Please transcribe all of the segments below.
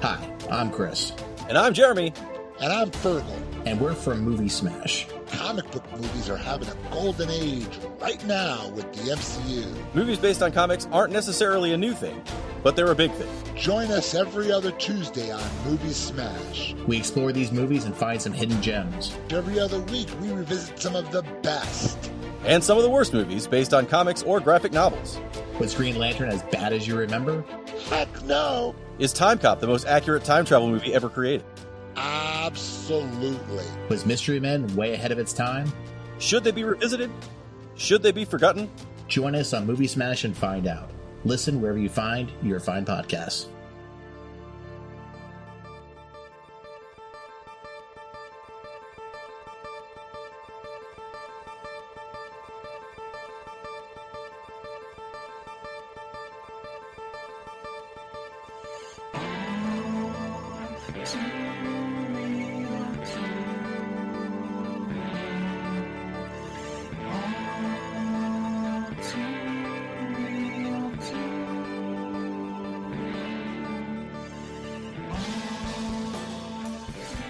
Hi, I'm Chris. And I'm Jeremy. And I'm Fergal. And we're from Movie Smash. Comic book movies are having a golden age right now with the MCU. Movies based on comics aren't necessarily a new thing, but they're a big thing. Join us every other Tuesday on Movie Smash. We explore these movies and find some hidden gems. Every other week, we revisit some of the best. And some of the worst movies based on comics or graphic novels. Was Green Lantern as bad as you remember? Heck no! Is Time Cop the most accurate time travel movie ever created? Absolutely. Was Mystery Men way ahead of its time? Should they be revisited? Should they be forgotten? Join us on Movie Smash and find out. Listen wherever you find your fine podcasts.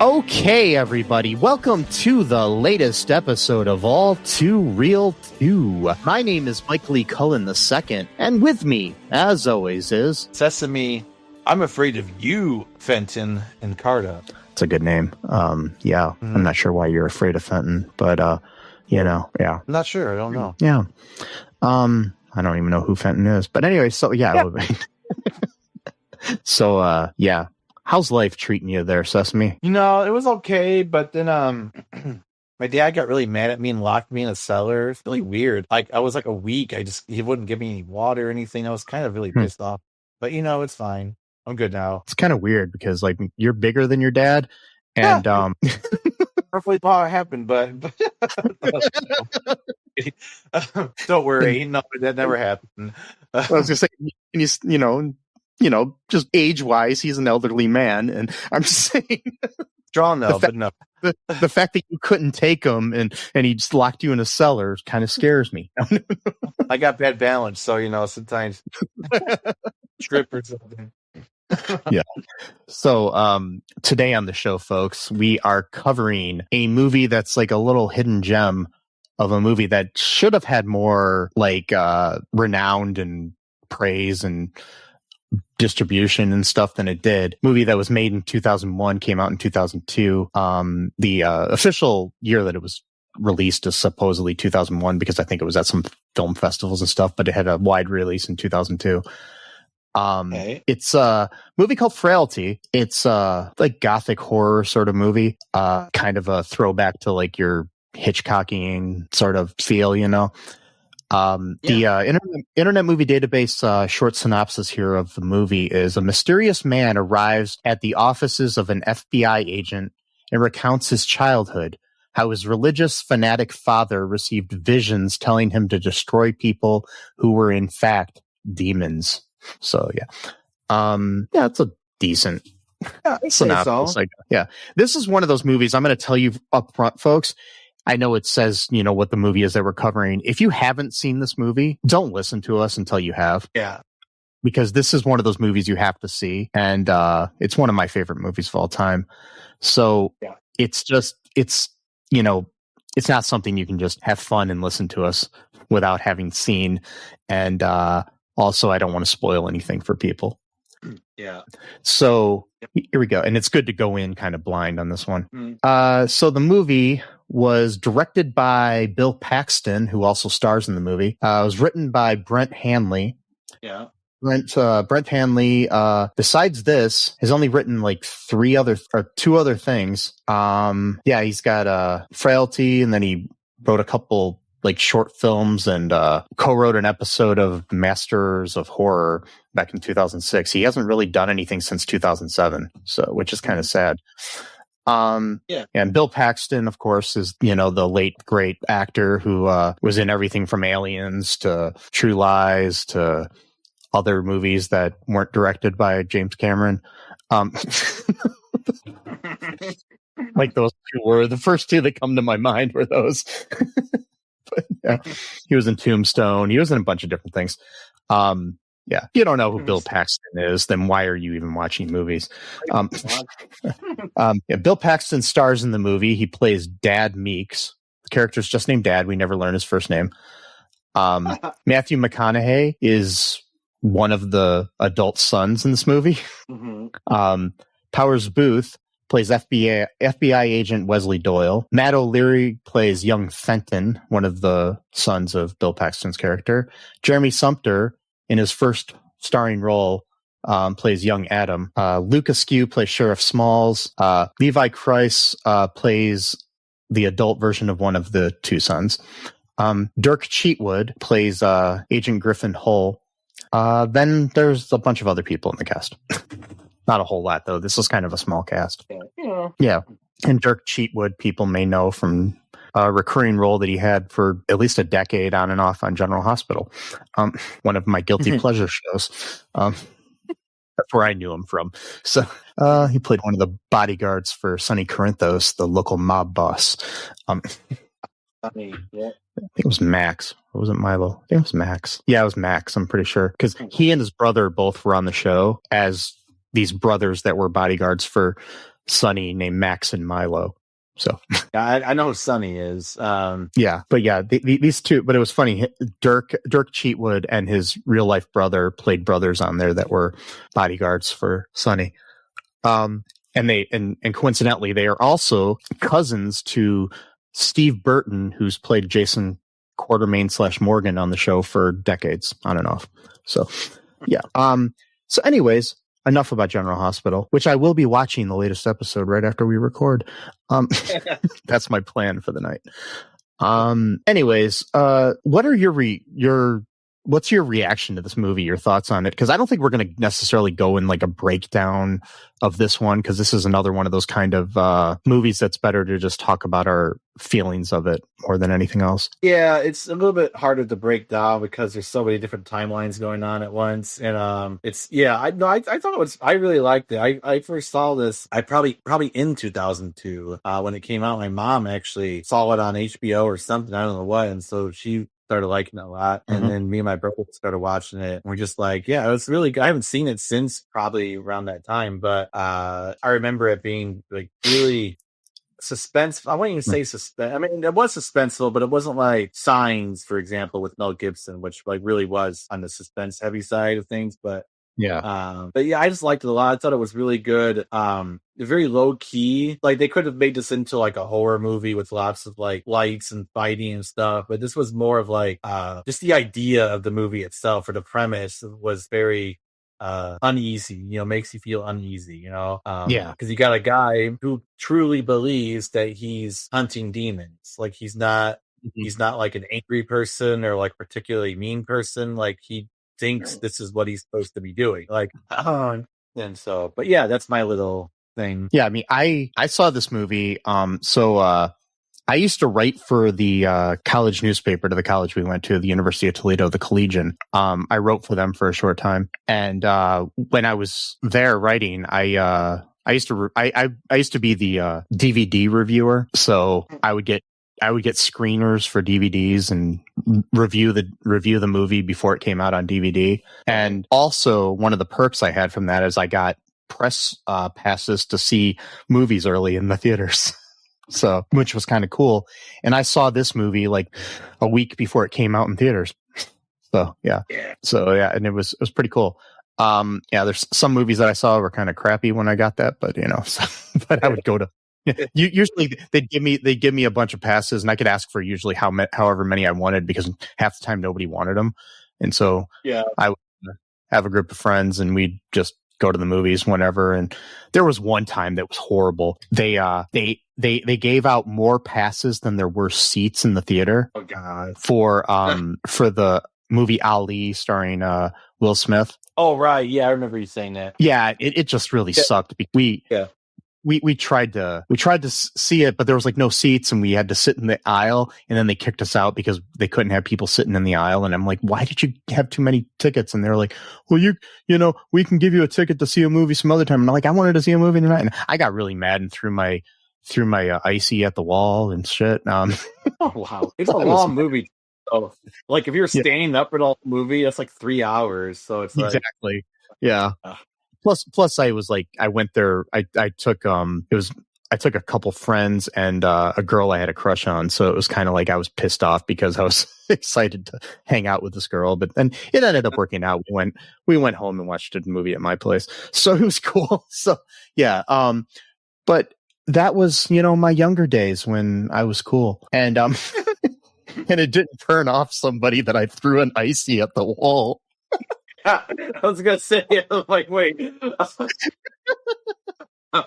Okay, everybody, welcome to the latest episode of All Too Real 2. My name is Mike Lee Cullen II, and with me, as always, is... Sesame, I'm afraid of you, Fenton and Carta. It's a good name. I'm not sure why you're afraid of Fenton, but, yeah. I'm not sure, I don't know. Yeah. I don't even know who Fenton is, but anyway, so, yeah. So, yeah. How's life treating you there, Sesame? You know, it was okay, but then my dad got really mad at me and locked me in a cellar. It's really weird. Like, I was like a week. He wouldn't give me any water or anything. I was kind of really pissed off. But, you know, it's fine. I'm good now. It's kind of weird because, like, you're bigger than your dad. And, Hopefully how it happened, but don't worry. No, that never happened. I was going to say, you know, just age-wise, he's an elderly man, and I'm just saying, strong though, but no. The fact that you couldn't take him and he just locked you in a cellar kind of scares me. I got bad balance, so you know sometimes trip or something. Yeah. So today on the show, folks, we are covering a movie that's like a little hidden gem of a movie that should have had more like renowned and praise and distribution and stuff than it did. Movie that was made in 2001, came out in 2002. The official year that it was released is supposedly 2001 because I think it was at some film festivals and stuff, but it had a wide release in 2002. It's a movie called Frailty. It's like gothic horror sort of movie, kind of a throwback to like your Hitchcockian sort of feel, you know. The Internet Movie Database short synopsis here of the movie is: a mysterious man arrives at the offices of an FBI agent and recounts his childhood, how his religious fanatic father received visions telling him to destroy people who were in fact demons. So it's a decent synopsis. So. This is one of those movies I'm going to tell you up front, folks. I know it says, you know, what the movie is that we're covering. If you haven't seen this movie, don't listen to us until you have. Yeah. Because this is one of those movies you have to see. And it's one of my favorite movies of all time. So it's not something you can just have fun and listen to us without having seen. And also, I don't want to spoil anything for people. Yeah. So here we go. And it's good to go in kind of blind on this one. So the movie was directed by Bill Paxton, who also stars in the movie. It was written by Brent Hanley. Yeah. Brent Hanley, besides this, has only written like two other things. He's got Frailty, and then he wrote a couple like short films and co-wrote an episode of Masters of Horror back in 2006. He hasn't really done anything since 2007, which is kind of sad. And Bill Paxton, of course, is, you know, the late great actor who was in everything from Aliens to True Lies to other movies that weren't directed by James Cameron. Like those two were the first two that come to my mind were those. But, he was in Tombstone. He was in a bunch of different things. Yeah. If you don't know who Bill Paxton is, then why are you even watching movies? Bill Paxton stars in the movie. He plays Dad Meeks. The character's just named Dad. We never learn his first name. Matthew McConaughey is one of the adult sons in this movie. Powers Booth plays FBI agent Wesley Doyle. Matt O'Leary plays young Fenton, one of the sons of Bill Paxton's character. Jeremy Sumpter, in his first starring role, plays young Adam. Luke Askew plays Sheriff Smalls. Levi Kreis plays the adult version of one of the two sons. Dirk Cheatwood plays Agent Griffin Hull. Then there's a bunch of other people in the cast. Not a whole lot, though. This is kind of a small cast. Yeah. And Dirk Cheatwood, people may know from a recurring role that he had for at least a decade on and off on General Hospital. One of my guilty pleasure shows. That's where I knew him from. So he played one of the bodyguards for Sonny Corinthos, the local mob boss. I think it was Max. Or was it Milo? I think it was Max. Yeah, it was Max, I'm pretty sure. Because he and his brother both were on the show as these brothers that were bodyguards for Sonny named Max and Milo. So I know who Sonny is. These two, but it was funny. Dirk Cheatwood and his real life brother played brothers on there that were bodyguards for Sonny. And coincidentally, they are also cousins to Steve Burton, who's played Jason Quartermain / Morgan on the show for decades on and off. So, yeah. So anyways, enough about General Hospital, which I will be watching the latest episode right after we record. That's my plan for the night. Anyways, what are what's your reaction to this movie? Your thoughts on it? Because I don't think we're going to necessarily go in like a breakdown of this one, because this is another one of those kind of movies that's better to just talk about our feelings of it more than anything else. Yeah, it's a little bit harder to break down because there's so many different timelines going on at once, and I thought it was. I really liked it. I first saw this. I probably in 2002 when it came out. My mom actually saw it on HBO or something. I don't know what, and so she started liking it a lot. And then me and my brother started watching it. And we're just like, yeah, it was really good. I haven't seen it since probably around that time, but I remember it being like really suspense. I wouldn't even say suspense. I mean, it was suspenseful, but it wasn't like Signs, for example, with Mel Gibson, which like really was on the suspense heavy side of things. But I just liked it a lot. I thought it was really good. Very low key. Like they could have made this into like a horror movie with lots of like lights and fighting and stuff, but this was more of like just the idea of the movie itself, or the premise was very uneasy, makes you feel uneasy, because you got a guy who truly believes that he's hunting demons. Like he's not like an angry person or like particularly mean person. Like he thinks this is what he's supposed to be doing. Like, and so, but yeah, that's my little thing. Yeah, I mean, I saw this movie. I used to write for the college newspaper to the college we went to, the University of Toledo, the Collegian. I wrote for them for a short time, and when I was there writing, I used to be the DVD reviewer. So I would get screeners for DVDs and review the movie before it came out on DVD. And also one of the perks I had from that is I got press passes to see movies early in the theaters. So, which was kind of cool. And I saw this movie like a week before it came out in theaters. So, yeah. And it was pretty cool. There's some movies that I saw were kind of crappy when I got that, but but I would go to, usually they'd give me a bunch of passes, and I could ask for usually however many I wanted, because half the time nobody wanted them. And so I would have a group of friends and we'd just go to the movies whenever. And there was one time that was horrible. They gave out more passes than there were seats in the theater. Oh God. For the movie Ali starring Will Smith. Oh right, yeah, I remember you saying that. Yeah, it just really sucked. We tried to see it, but there was like no seats, and we had to sit in the aisle, and then they kicked us out because they couldn't have people sitting in the aisle. And I'm like, why did you have too many tickets? And they're like, well, we can give you a ticket to see a movie some other time. And I'm like, I wanted to see a movie tonight. And I got really mad and threw my icy at the wall and shit. Oh wow, it's a long movie. Oh, like if you're Yeah. standing up for the whole movie, that's like 3 hours. So it's like, Exactly. Yeah. uh, Plus I was like, I went there. I took I took a couple friends and a girl I had a crush on. So it was kind of like I was pissed off because I was excited to hang out with this girl, but then it ended up working out. We went home and watched a movie at my place, so it was cool. So yeah, but that was my younger days when I was cool, and and it didn't turn off somebody that I threw an icy at the wall. I was gonna say, I'm like, wait. I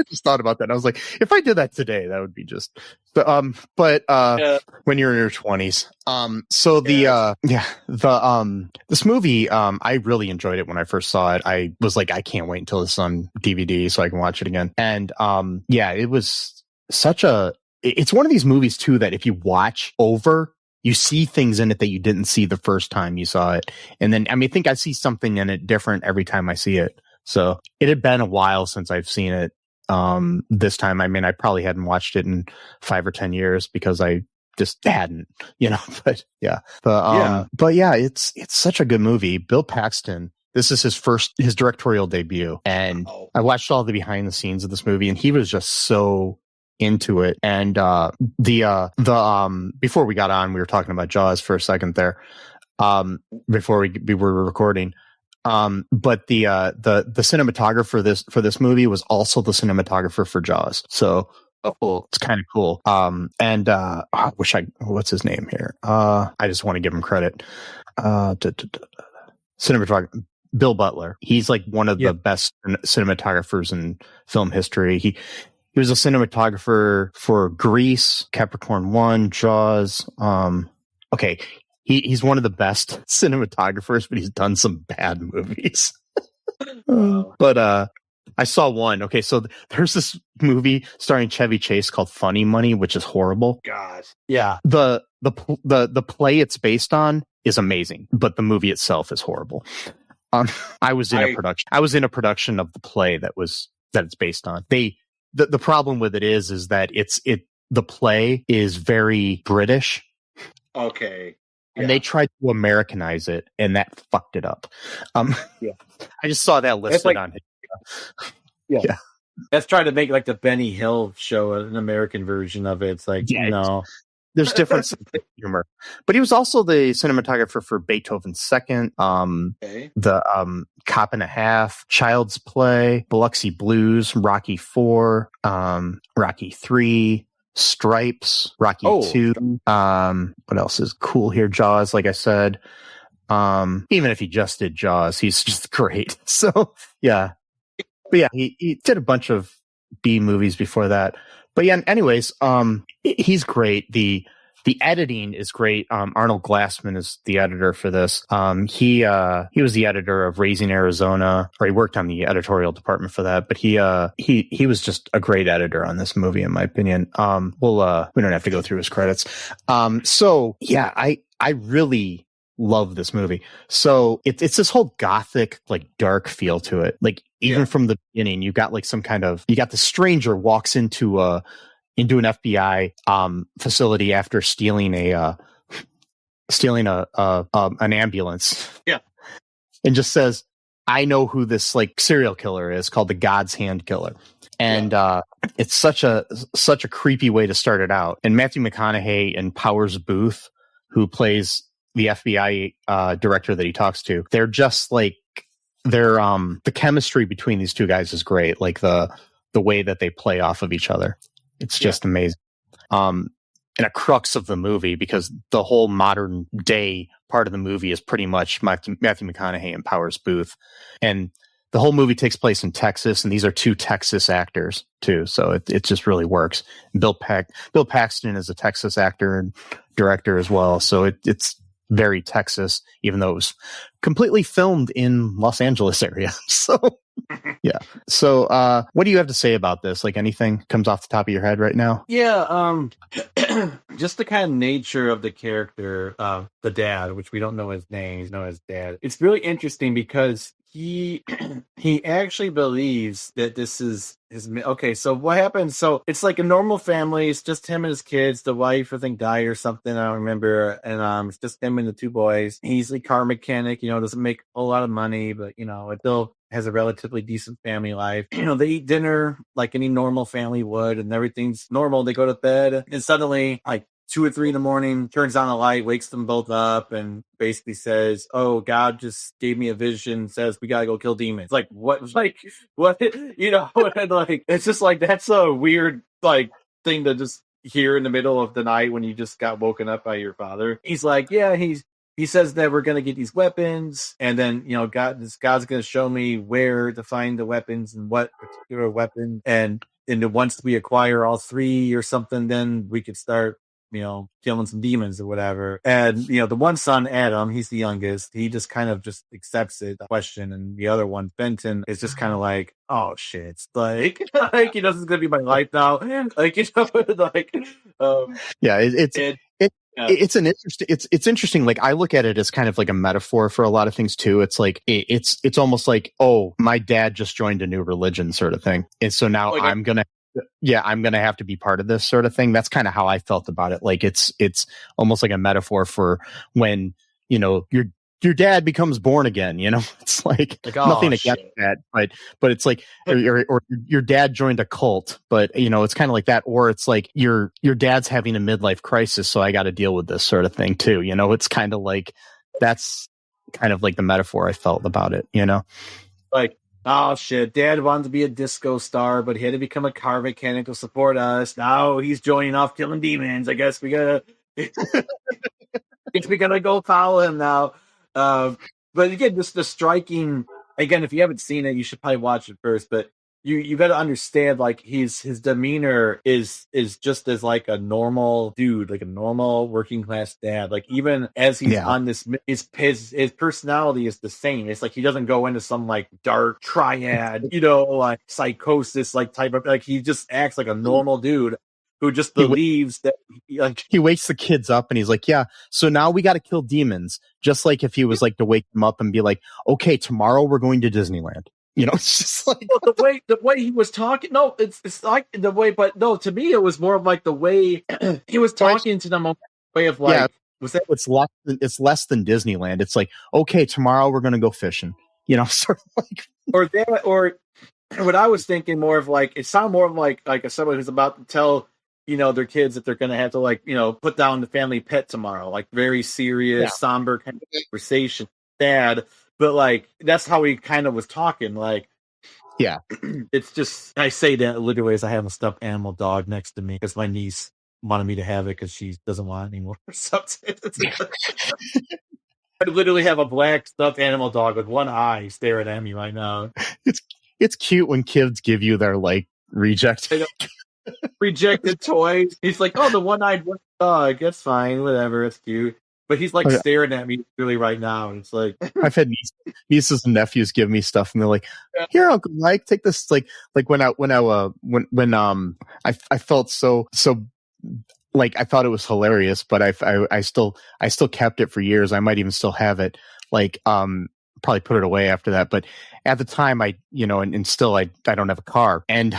just thought about that. I was like, if I did that today, that would be just. But Yeah. when you're in your 20s, so this movie, I really enjoyed it when I first saw it. I was like, I can't wait until it's on DVD so I can watch it again. And it was it's one of these movies too that if you watch over, you see things in it that you didn't see the first time you saw it, and then I think I see something in it different every time I see it. So it had been a while since I've seen it. This time, I probably hadn't watched it in 5 or 10 years because I just hadn't, but yeah, but yeah, it's such a good movie. Bill Paxton, this is his directorial debut. And I watched all the behind the scenes of this movie and he was just so into it. And, before we got on, we were talking about Jaws for a second there, before we were recording. But the cinematographer for this movie was also the cinematographer for Jaws. So it's kind of cool. What's his name here? I just want to give him credit. Cinematographer Bill Butler. He's like one of the best cinematographers in film history. He was a cinematographer for Grease, Capricorn 1, Jaws. Okay. He's one of the best cinematographers, but he's done some bad movies. But I saw one. Okay, so there's this movie starring Chevy Chase called Funny Money, which is horrible. God, yeah. The play it's based on is amazing, but the movie itself is horrible. I was in a production of the play that it's based on. The problem with it is that the play is very British. Okay. And they tried to Americanize it, and that fucked it up. I just saw that listed on it. Yeah. Let's try to make like the Benny Hill show an American version of it. It's like, no. There's different humor. But he was also the cinematographer for Beethoven's Second, the Cop and a Half, Child's Play, Biloxi Blues, Rocky IV, Rocky III, Stripes, Rocky 2. What else is cool here? Jaws, like I said. Even if he just did Jaws, he's just great. So yeah. But yeah, he did a bunch of B movies before that. But yeah, anyways, he's great. The editing is great. Arnold Glassman is the editor for this. He was the editor of Raising Arizona, or he worked on the editorial department for that. But he was just a great editor on this movie, in my opinion. We don't have to go through his credits. So yeah, I really love this movie. So it's this whole gothic, like dark feel to it. Like even from the beginning, you got the stranger walks into an FBI facility after stealing an ambulance. Yeah. And just says, I know who this like serial killer is, called the God's Hand Killer. And it's such a creepy way to start it out. And Matthew McConaughey and Powers Booth, who plays the FBI director that he talks to, they're just like the chemistry between these two guys is great. Like the way that they play off of each other. It's just amazing. And a crux of the movie, because the whole modern day part of the movie is pretty much Matthew McConaughey and Powers Booth. And the whole movie takes place in Texas, and these are two Texas actors too. So it just really works. Bill Paxton is a Texas actor and director as well. So it's very Texas, even though it was completely filmed in Los Angeles area. So yeah. So what do you have to say about this? Like anything comes off the top of your head right now? Yeah. just the kind of nature of the character of the dad, which we don't know his name, he's known as dad. It's really interesting because he he actually believes that this is his. Okay, so what happens? So it's like a normal family. It's just him and his kids. The wife, I think, died or something. I don't remember. And it's just him and the two boys. He's a car mechanic. Doesn't make a lot of money, but it still has a relatively decent family life. They eat dinner like any normal family would, and everything's normal. They go to bed, and suddenly, like 2 or 3 in the morning, turns on a light, wakes them both up, and basically says, "Oh, God just gave me a vision. Says we gotta go kill demons." Like what? Like what? And like it's just like that's a weird like thing to just hear in the middle of the night when you just got woken up by your father. He's like, yeah, he says that we're going to get these weapons, and then God's going to show me where to find the weapons and what particular weapon, and once we acquire all 3 or something, then we could start killing some demons or whatever. And the one son, Adam, he's the youngest. He just kind of just accepts it, the question, and the other one, Benton, is just kind of like, oh shit, it's like he knows it's going to be my life now. Like like yeah, it's an interesting. It's interesting. Like I look at it as kind of like a metaphor for a lot of things too. It's like it's almost like, oh, my dad just joined a new religion, sort of thing, and so now I'm gonna have to be part of this sort of thing. That's kind of how I felt about it. Like it's almost like a metaphor for when your dad becomes born again. It's like nothing against that, but it's like or your dad joined a cult, but it's kind of like that. Or it's like your dad's having a midlife crisis, so I got to deal with this sort of thing too. It's kind of like that's kind of like the metaphor I felt about it. Like, oh shit, Dad wanted to be a disco star, but he had to become a car mechanic to support us. Now he's joining off killing demons. I guess we gotta go follow him now. But again, just the striking. Again, if you haven't seen it, you should probably watch it first. But you got to understand, like his demeanor is just as like a normal dude, like a normal working class dad. Like even as he's on this, his personality is the same. It's like he doesn't go into some like dark triad, like psychosis, like type of like he just acts like a normal dude who just believes that he wakes the kids up and he's like, yeah, so now we got to kill demons. Just like if he was like to wake them up and be like, okay, tomorrow we're going to Disneyland. It's just like the way he was talking. No, it's like the way, but no, to me it was more of like the way he was talking to them. Way of like, was that it's less than Disneyland. It's like, okay, tomorrow we're going to go fishing. Sort of like or that or what I was thinking more of like it sounded more of like someone who's about to tell their kids that they're going to have to like put down the family pet tomorrow, like very serious, somber kind of conversation, sad. But like that's how he kind of was talking. Like, yeah, it's just I say that literally as I have a stuffed animal dog next to me because my niece wanted me to have it because she doesn't want it anymore or something. I literally have a black stuffed animal dog with one eye staring at me right now. It's cute when kids give you their like rejected toys. He's like, oh, the one-eyed dog. That's fine, whatever. It's cute. But he's like staring at me really right now, and it's like I've had nieces and nephews give me stuff, and they're like, "Here, Uncle Mike, take this." Like when I felt so like I thought it was hilarious, but I still kept it for years. I might even still have it. Like probably put it away after that, but at the time and still I don't have a car, and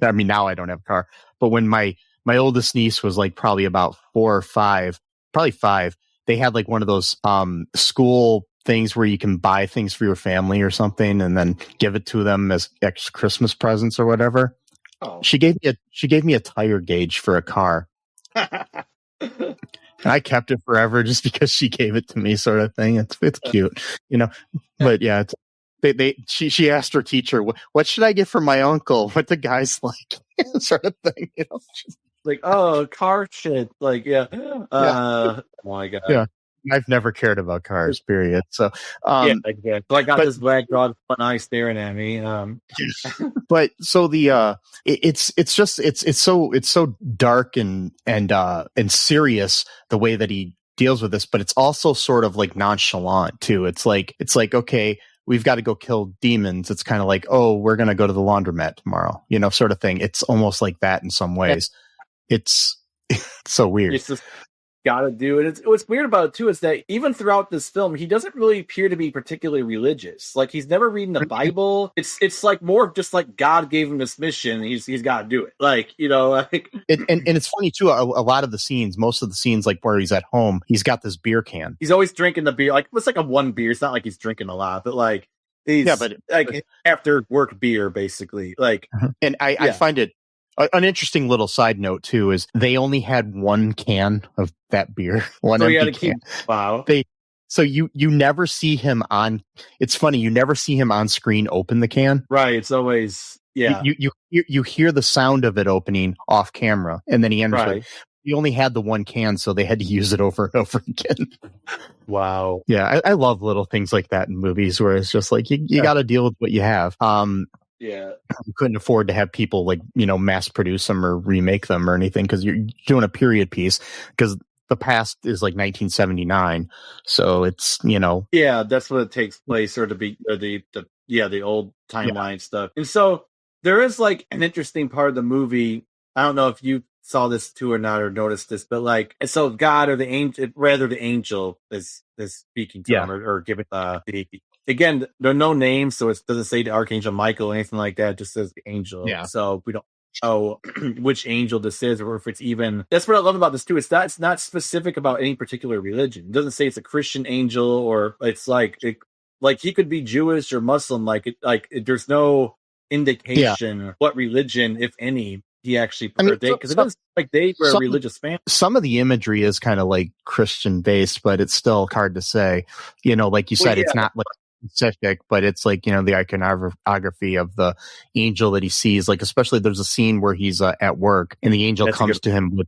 I mean now I don't have a car. But when my oldest niece was like probably about 4 or 5. Probably 5. They had like one of those school things where you can buy things for your family or something and then give it to them as extra Christmas presents or whatever. Oh. She gave me a tire gauge for a car. And I kept it forever just because she gave it to me, sort of thing. It's cute, But yeah, she asked her teacher, "What should I get for my uncle? What the guy's like?" Sort of thing, Like, oh, car shit. Like, yeah. Oh my god. Yeah. I've never cared about cars, period. So, exactly. So I got this black dog with one eye staring at me. But so the it's so dark and serious the way that he deals with this, but it's also sort of like nonchalant too. It's like okay, we've got to go kill demons. It's kind of like, oh, we're gonna go to the laundromat tomorrow, sort of thing. It's almost like that in some ways. It's So weird. It's just gotta do it. What's weird about it too is that even throughout this film, he doesn't really appear to be particularly religious. Like he's never reading the Bible. It's like more of just like God gave him this mission. He's got to do it. Like like and it's funny too. A lot of the scenes, most of the scenes, like where he's at home, he's got this beer can. He's always drinking the beer. Like it's like a one beer. It's not like he's drinking a lot, but like he's like after work beer basically. Like and I find it. An interesting little side note too is they only had one can of that beer, one empty can. Wow. So you never see him on. It's funny, you never see him on screen open the can. Right. It's always You hear the sound of it opening off camera, and then he enters. Right. He only had the one can, so they had to use it over and over again. Wow. Yeah, I love little things like that in movies where it's just like you got to deal with what you have. Yeah, you couldn't afford to have people like mass produce them or remake them or anything because you're doing a period piece because the past is like 1979, so it's yeah, that's what it takes place, or the old timeline stuff. And so there is like an interesting part of the movie. I don't know if you saw this too or not or noticed this, but like so God or the angel is speaking to him or giving the again, there are no names, so it doesn't say the Archangel Michael or anything like that. It just says the angel. Yeah. So we don't know which angel this is, or if it's even. That's what I love about this too. It's not specific about any particular religion. It doesn't say it's a Christian angel, or it's like he could be Jewish or Muslim. There's no indication what religion, if any, he actually because it doesn't like they were a religious family. Some of the imagery is kind of like Christian based, but it's still hard to say. Like you said, it's not like specific, but it's like the iconography of the angel that he sees. Like especially there's a scene where he's at work and the angel comes to him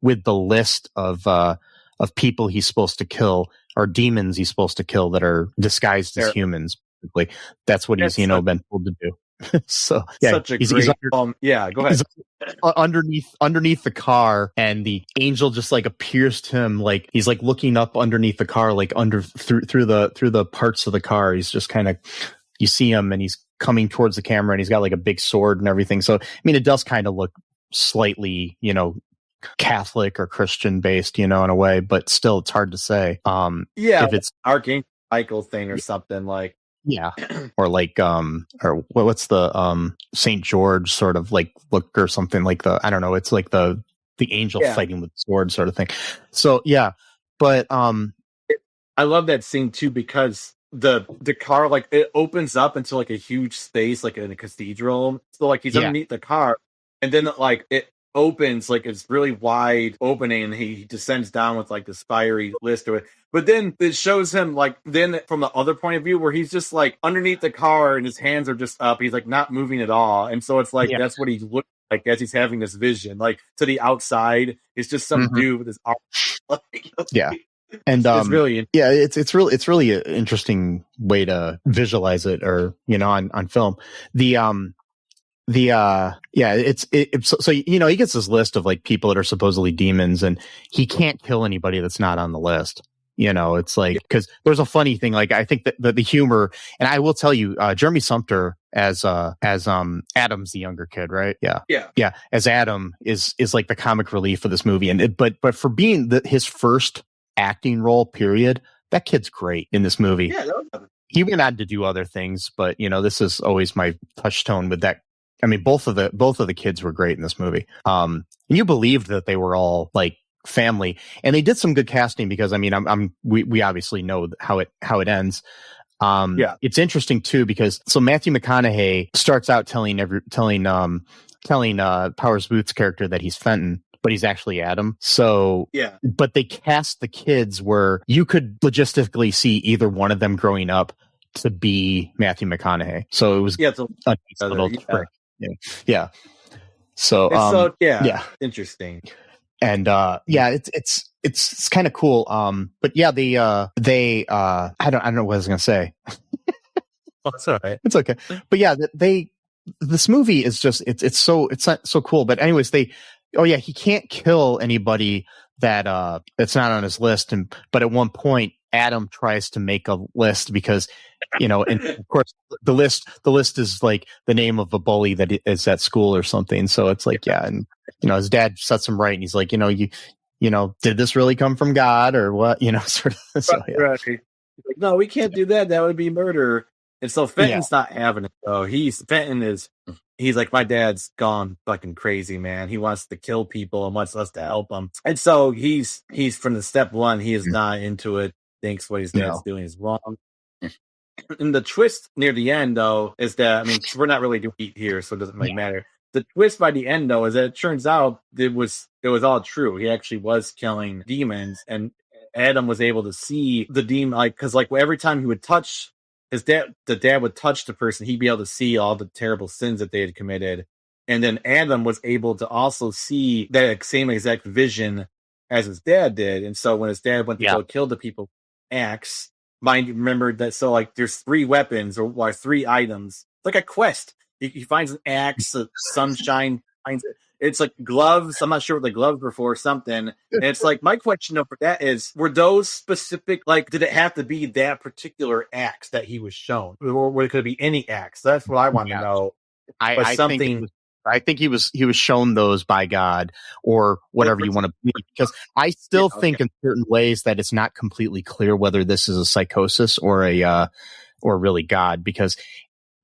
with the list of people he's supposed to kill or demons he's supposed to kill that are disguised as humans. Basically, that's what he's been told to do. So yeah, such a great go ahead. Underneath the car, and the angel just like appears to him, like he's like looking up underneath the car, like through the parts of the car. He's just kind of, you see him and he's coming towards the camera and he's got like a big sword and everything. So I mean, it does kind of look slightly Catholic or Christian based, in a way, but still it's hard to say. If it's Archangel Michael thing or something like. Yeah, or like or what's the Saint George sort of like look or something like I don't know. It's like the angel fighting with the sword sort of thing. So yeah, but I love that scene too because the car like it opens up into like a huge space like in a cathedral. So like he's underneath the car, and then like it opens like it's really wide opening and he descends down with like this fiery list but then it shows him like then from the other point of view where he's just like underneath the car and his hands are just up, he's like not moving at all, and so it's like that's what he looks like as he's having this vision. Like to the outside it's just some dude with his arm and it's really it's really an interesting way to visualize it, or on film. So he gets this list of like people that are supposedly demons, and he can't kill anybody that's not on the list. It's like because there's a funny thing. Like I think that the humor, and I will tell you, Jeremy Sumpter as Adam's the younger kid, right? Yeah. As Adam is like the comic relief for this movie, and but for being his first acting role, period, that kid's great in this movie. Yeah, he went on to do other things, but this is always my touchstone with that. I mean, both of the kids were great in this movie. And you believed that they were all like family, and they did some good casting because I mean, we obviously know how it ends. It's interesting too because so Matthew McConaughey starts out telling Powers Booth's character that he's Fenton, but he's actually Adam. So but they cast the kids where you could logistically see either one of them growing up to be Matthew McConaughey. So it was a nice little trick. Yeah. So interesting. And it's kind of cool. But yeah, they I don't know what I was gonna say. Oh, it's all right. It's okay. But yeah, this movie is just it's not so cool. But anyways, he can't kill anybody that's not on his list, but at one point Adam tries to make a list because, and of course the list is like the name of a bully that is at school or something. So it's like, yeah. And, his dad sets him right. And he's like, did this really come from God or what? Sort of. So, yeah. Right. He's like, no, we can't do that. That would be murder. And so Fenton's not having it though. He's like, my dad's gone fucking crazy, man. He wants to kill people and wants us to help him. And so he's from the step one, he is not into it, thinks what his dad's doing is wrong. And the twist near the end though is that, we're not really doing it here, so it doesn't really matter. The twist by the end though is that it turns out it was all true. He actually was killing demons, and Adam was able to see the demon, because every time he would touch the dad would touch the person, he'd be able to see all the terrible sins that they had committed. And then Adam was able to also see that same exact vision as his dad did. And so when his dad went to go kill the people, axe, remembered that. So there's 3 weapons or 3 items. It's like a quest. He finds an axe, sunshine finds it. It's like gloves. I'm not sure what the gloves were for, something. And it's like, my question for that is, were those specific, did it have to be that particular axe that he was shown? Or could it be any axe? That's what I want to know. I think he was shown those by God or whatever you want to believe, because I still think in certain ways that it's not completely clear whether this is a psychosis or really God, because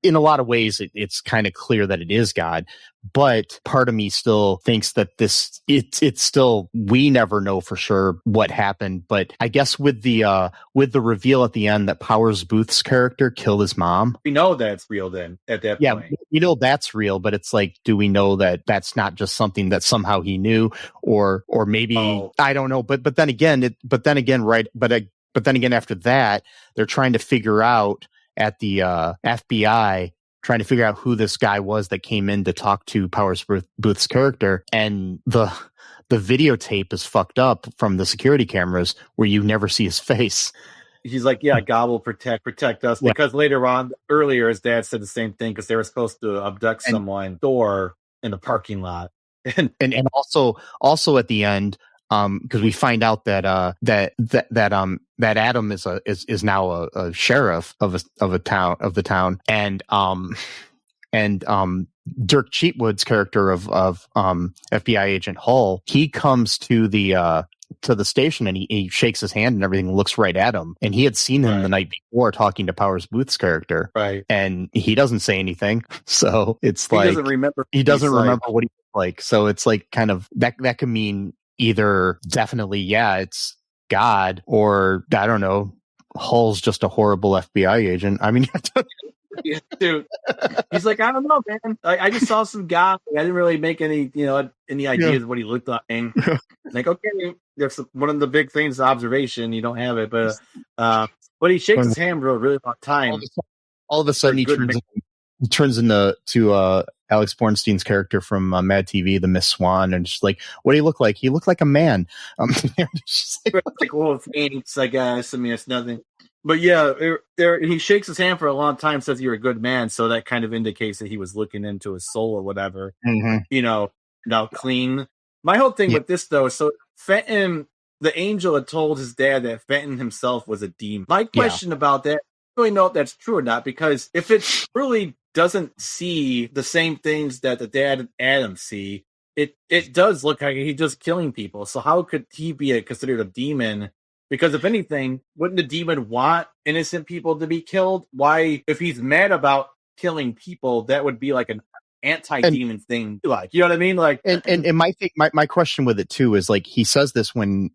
in a lot of ways, it's kind of clear that it is God, but part of me still thinks that it's still, we never know for sure what happened. But I guess with the reveal at the end that Powers Booth's character killed his mom, we know that's real then at that point. Yeah, that's real, but it's like, do we know that that's not just something that somehow he knew, or maybe I don't know. But then again, after that, they're trying to figure out at the FBI, trying to figure out who this guy was that came in to talk to Powers Booth's character, and the videotape is fucked up from the security cameras where you never see his face. He's like, yeah, God will protect us, because earlier his dad said the same thing, because they were supposed to abduct someone door in the parking lot, and also at the end, because we find out that Adam is now a sheriff of the town, and Dirk Cheatwood's character of FBI agent Hull, he comes to the station, and he shakes his hand and everything, looks right at him, and he had seen him the night before talking to Powers Booth's character, and he doesn't say anything, so it's he doesn't remember what he looked like, so it's like kind of that could mean either definitely, it's God, or I don't know, Hull's just a horrible FBI agent. Yeah, dude, he's like, I don't know, man. I just saw some guy. I didn't really make any ideas of what he looked like. Like, okay, that's one of the big things. Observation, you don't have it, but he shakes his hand for a really long time. All of a sudden, he turns into Alex Bornstein's character from Mad TV, the Miss Swan, and just like, what do he look like? He looked like a man. Well, thanks, I guess. It's nothing. But yeah, he shakes his hand for a long time, says you're a good man, so that kind of indicates that he was looking into his soul or whatever. Now clean. My whole thing with this though, so Fenton, the angel, had told his dad that Fenton himself was a demon. My question about that, I don't really know if that's true or not, because if it really doesn't see the same things that the dad and Adam see, it does look like he's just killing people. So how could he be considered a demon? Because if anything, wouldn't the demon want innocent people to be killed? Why, if he's mad about killing people, that would be like an anti-demon thing. Like, you know what I mean? Like, and my question with it too is, like, he says this when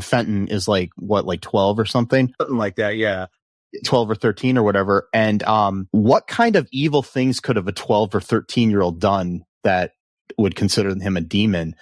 Fenton is like 12 or something like that, yeah. 12 or 13 or whatever. And what kind of evil things could have a 12 or 13-year-old done that would consider him a demon?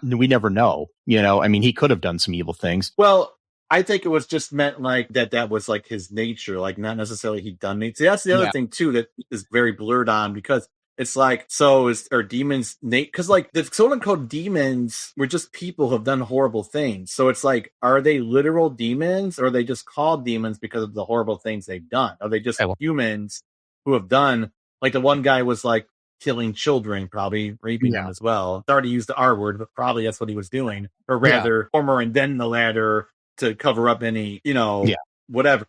We never know. He could have done some evil things. Well, I think it was just meant like that was like his nature, like not necessarily he'd done it. See, that's the other thing too that is very blurred on, because it's like, are demons because like the quote-unquote demons were just people who have done horrible things. So it's like, are they literal demons, or are they just called demons because of the horrible things they've done? Are they just humans who have done, like the one guy was like killing children, probably raping them as well. Sorry to use the R word, but probably that's what he was doing. Or rather, former and then the latter, to cover up any, Yeah. whatever.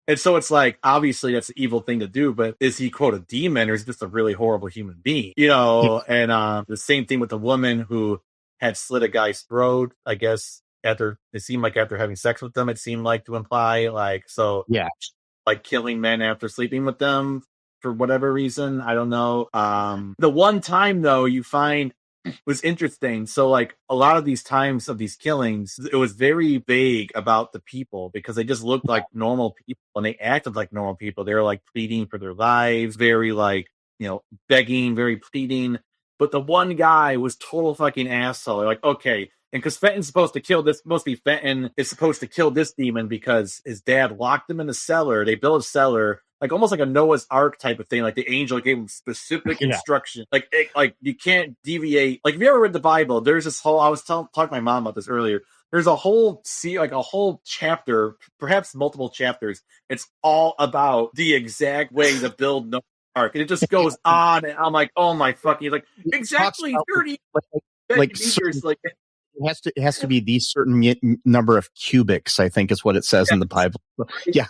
And so it's like, obviously that's an evil thing to do, but is he, quote, a demon, or is he just a really horrible human being? And the same thing with the woman who had slit a guy's throat, I guess, after having sex with them, it seemed like to imply, like, so, Yeah. like killing men after sleeping with them for whatever reason. I don't know. The one time, though, you find was interesting. So, like, a lot of these times of these killings, it was very vague about the people because they just looked like normal people and they acted like normal people. They were like pleading for their lives, very like, begging, very pleading. But the one guy was total fucking asshole. They're like, okay. And because Fenton's supposed to kill this, mostly Fenton is supposed to kill this demon because his dad locked him in a cellar. They built a cellar, like almost like a Noah's Ark type of thing. Like the angel gave him specific instruction. Like you can't deviate. Like if you ever read the Bible, there's this whole. I was talking to my mom about this earlier. There's a whole a whole chapter, perhaps multiple chapters. It's all about the exact way to build Noah's Ark, and it just goes on. And I'm like, oh my fucking, like exactly 30 meters, like. It has to be these certain number of cubics, I think is what it says in the Bible. Yeah.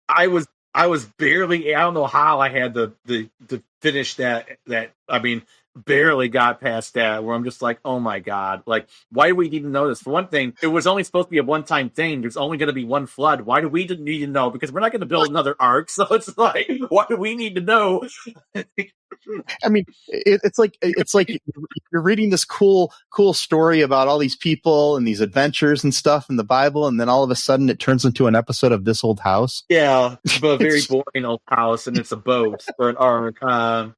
I was barely. I don't know how I had to finish that. I mean, barely got past that. Where I'm just like, oh my god, like why do we need to know this? For one thing, it was only supposed to be a one-time thing. There's only going to be one flood. Why do we need to know? Because we're not going to build another ark. So it's like, why do we need to know? I mean, it's like you're reading this cool story about all these people and these adventures and stuff in the Bible, and then all of a sudden it turns into an episode of This Old House. Yeah, but a very boring old house, and it's a boat or an ark.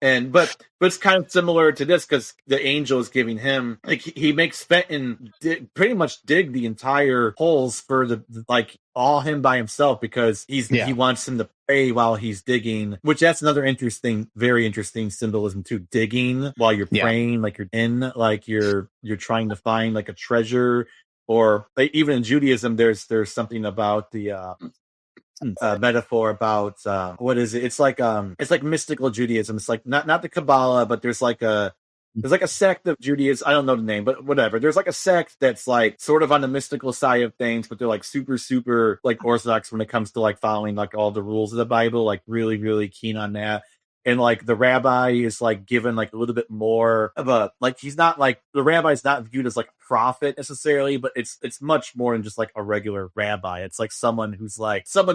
But it's kind of similar to this because the angel is giving him, like, he makes Fenton pretty much dig the entire holes for like all him by himself because he wants him to pray while he's digging, which that's another very interesting symbolism too. Digging while you're praying, like you're trying to find like a treasure, or like, even in Judaism, there's something about the metaphor about what is it? It's like mystical Judaism. It's like not the Kabbalah, but there's like a sect of Judaism. I don't know the name, but whatever. There's like a sect that's like sort of on the mystical side of things, but they're like super like orthodox when it comes to like following like all the rules of the Bible, like really, really keen on that. And like the rabbi is like given like a little bit more of a, like, he's not like, the rabbi's not viewed as like a prophet necessarily, but it's much more than just like a regular rabbi. It's like someone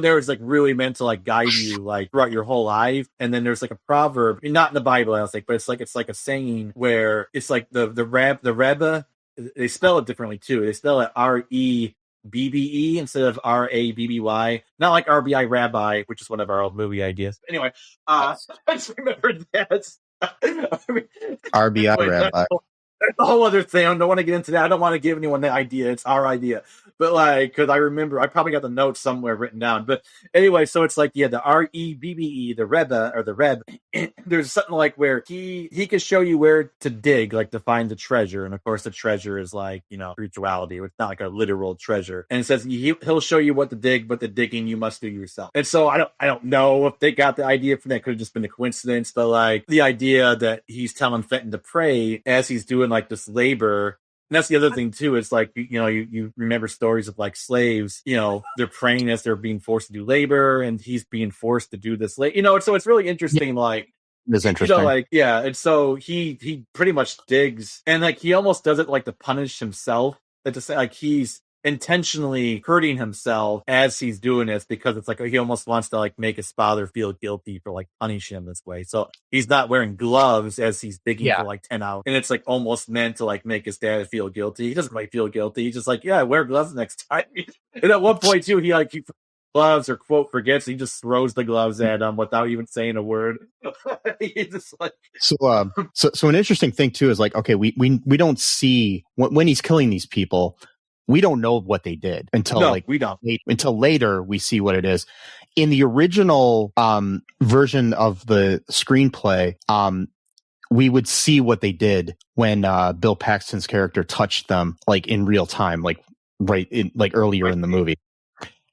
there is like really meant to like guide you like throughout your whole life. And then there's like a proverb, not in the Bible, I don't think, but it's like a saying where it's like the Rebbe, they spell it differently too. They spell it REBBE instead of RABBY, not like RBI Rabbi, which is one of our old movie ideas. Anyway, I just remembered that. RBI Rabbi. That's a whole other thing. I don't want to get into that. I don't want to give anyone the idea. It's our idea. But like, because I remember, I probably got the notes somewhere written down. But anyway, so it's like, the REBBE, the Rebbe, or the Reb, there's something like where he can show you where to dig, like to find the treasure. And of course, the treasure is like, spirituality. It's not like a literal treasure. And it says he'll show you what to dig, but the digging you must do yourself. And so I don't know if they got the idea from that. Could have just been a coincidence, but like the idea that he's telling Fenton to pray as he's doing like this labor. And that's the other thing too. It's like, you remember stories of like slaves, they're praying as they're being forced to do labor, and he's being forced to do this so it's really interesting. Like, it's interesting. And so he pretty much digs, and like he almost does it like to punish himself. That to say, like, he's intentionally hurting himself as he's doing this, because it's like he almost wants to like make his father feel guilty for like punish him this way. So he's not wearing gloves as he's digging for like 10 hours, and it's like almost meant to like make his dad feel guilty. He doesn't quite feel guilty. He's just like, wear gloves next time. And at one point too, he gloves or quote forgets. He just throws the gloves at him without even saying a word. He's just like, so an interesting thing too is like, okay, we don't see when he's killing these people. We don't know what they did until we don't. Until later we see what it is. In the original version of the screenplay, we would see what they did when Bill Paxton's character touched them, like in real time, like earlier in the movie.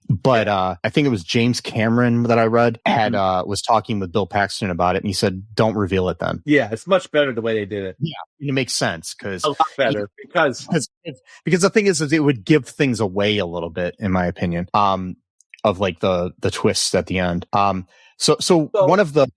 But I think it was James Cameron that I read had was talking with Bill Paxton about it, and he said, "Don't reveal it then." Yeah, it's much better the way they did it. Yeah, and it makes sense because a lot better because the thing is it would give things away a little bit, in my opinion. Of like the twists at the end. So one of the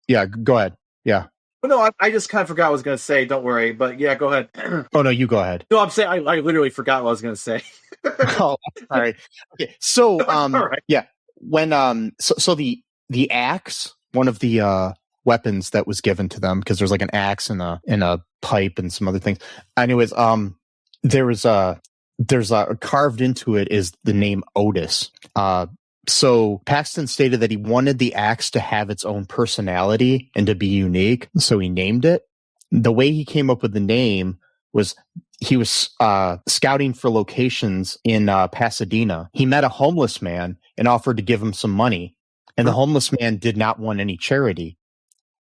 go ahead. Yeah. No, I just kind of forgot what I was going to say. Don't worry, but yeah, go ahead. Oh no, you go ahead. No, I'm saying I literally forgot what I was going to say. Oh, all right. Okay, so right. yeah, when so the axe, one of the weapons that was given to them, because there's like an axe and a pipe and some other things. Anyways, there's carved into it is the name Otis. So Paxton stated that he wanted the axe to have its own personality and to be unique, so he named it. The way he came up with the name was he was scouting for locations in Pasadena. He met a homeless man and offered to give him some money, and the homeless man did not want any charity.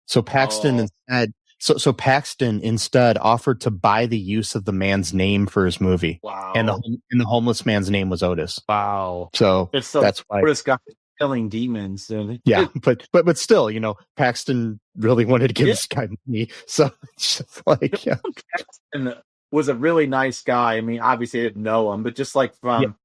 So Paxton instead offered to buy the use of the man's name for his movie. Wow. And the homeless man's name was Otis. Wow. So that's why Otis got killing demons. Yeah, but still, Paxton really wanted to give this guy money. So it's just like, yeah. Paxton was a really nice guy. I mean, obviously I didn't know him, but just like from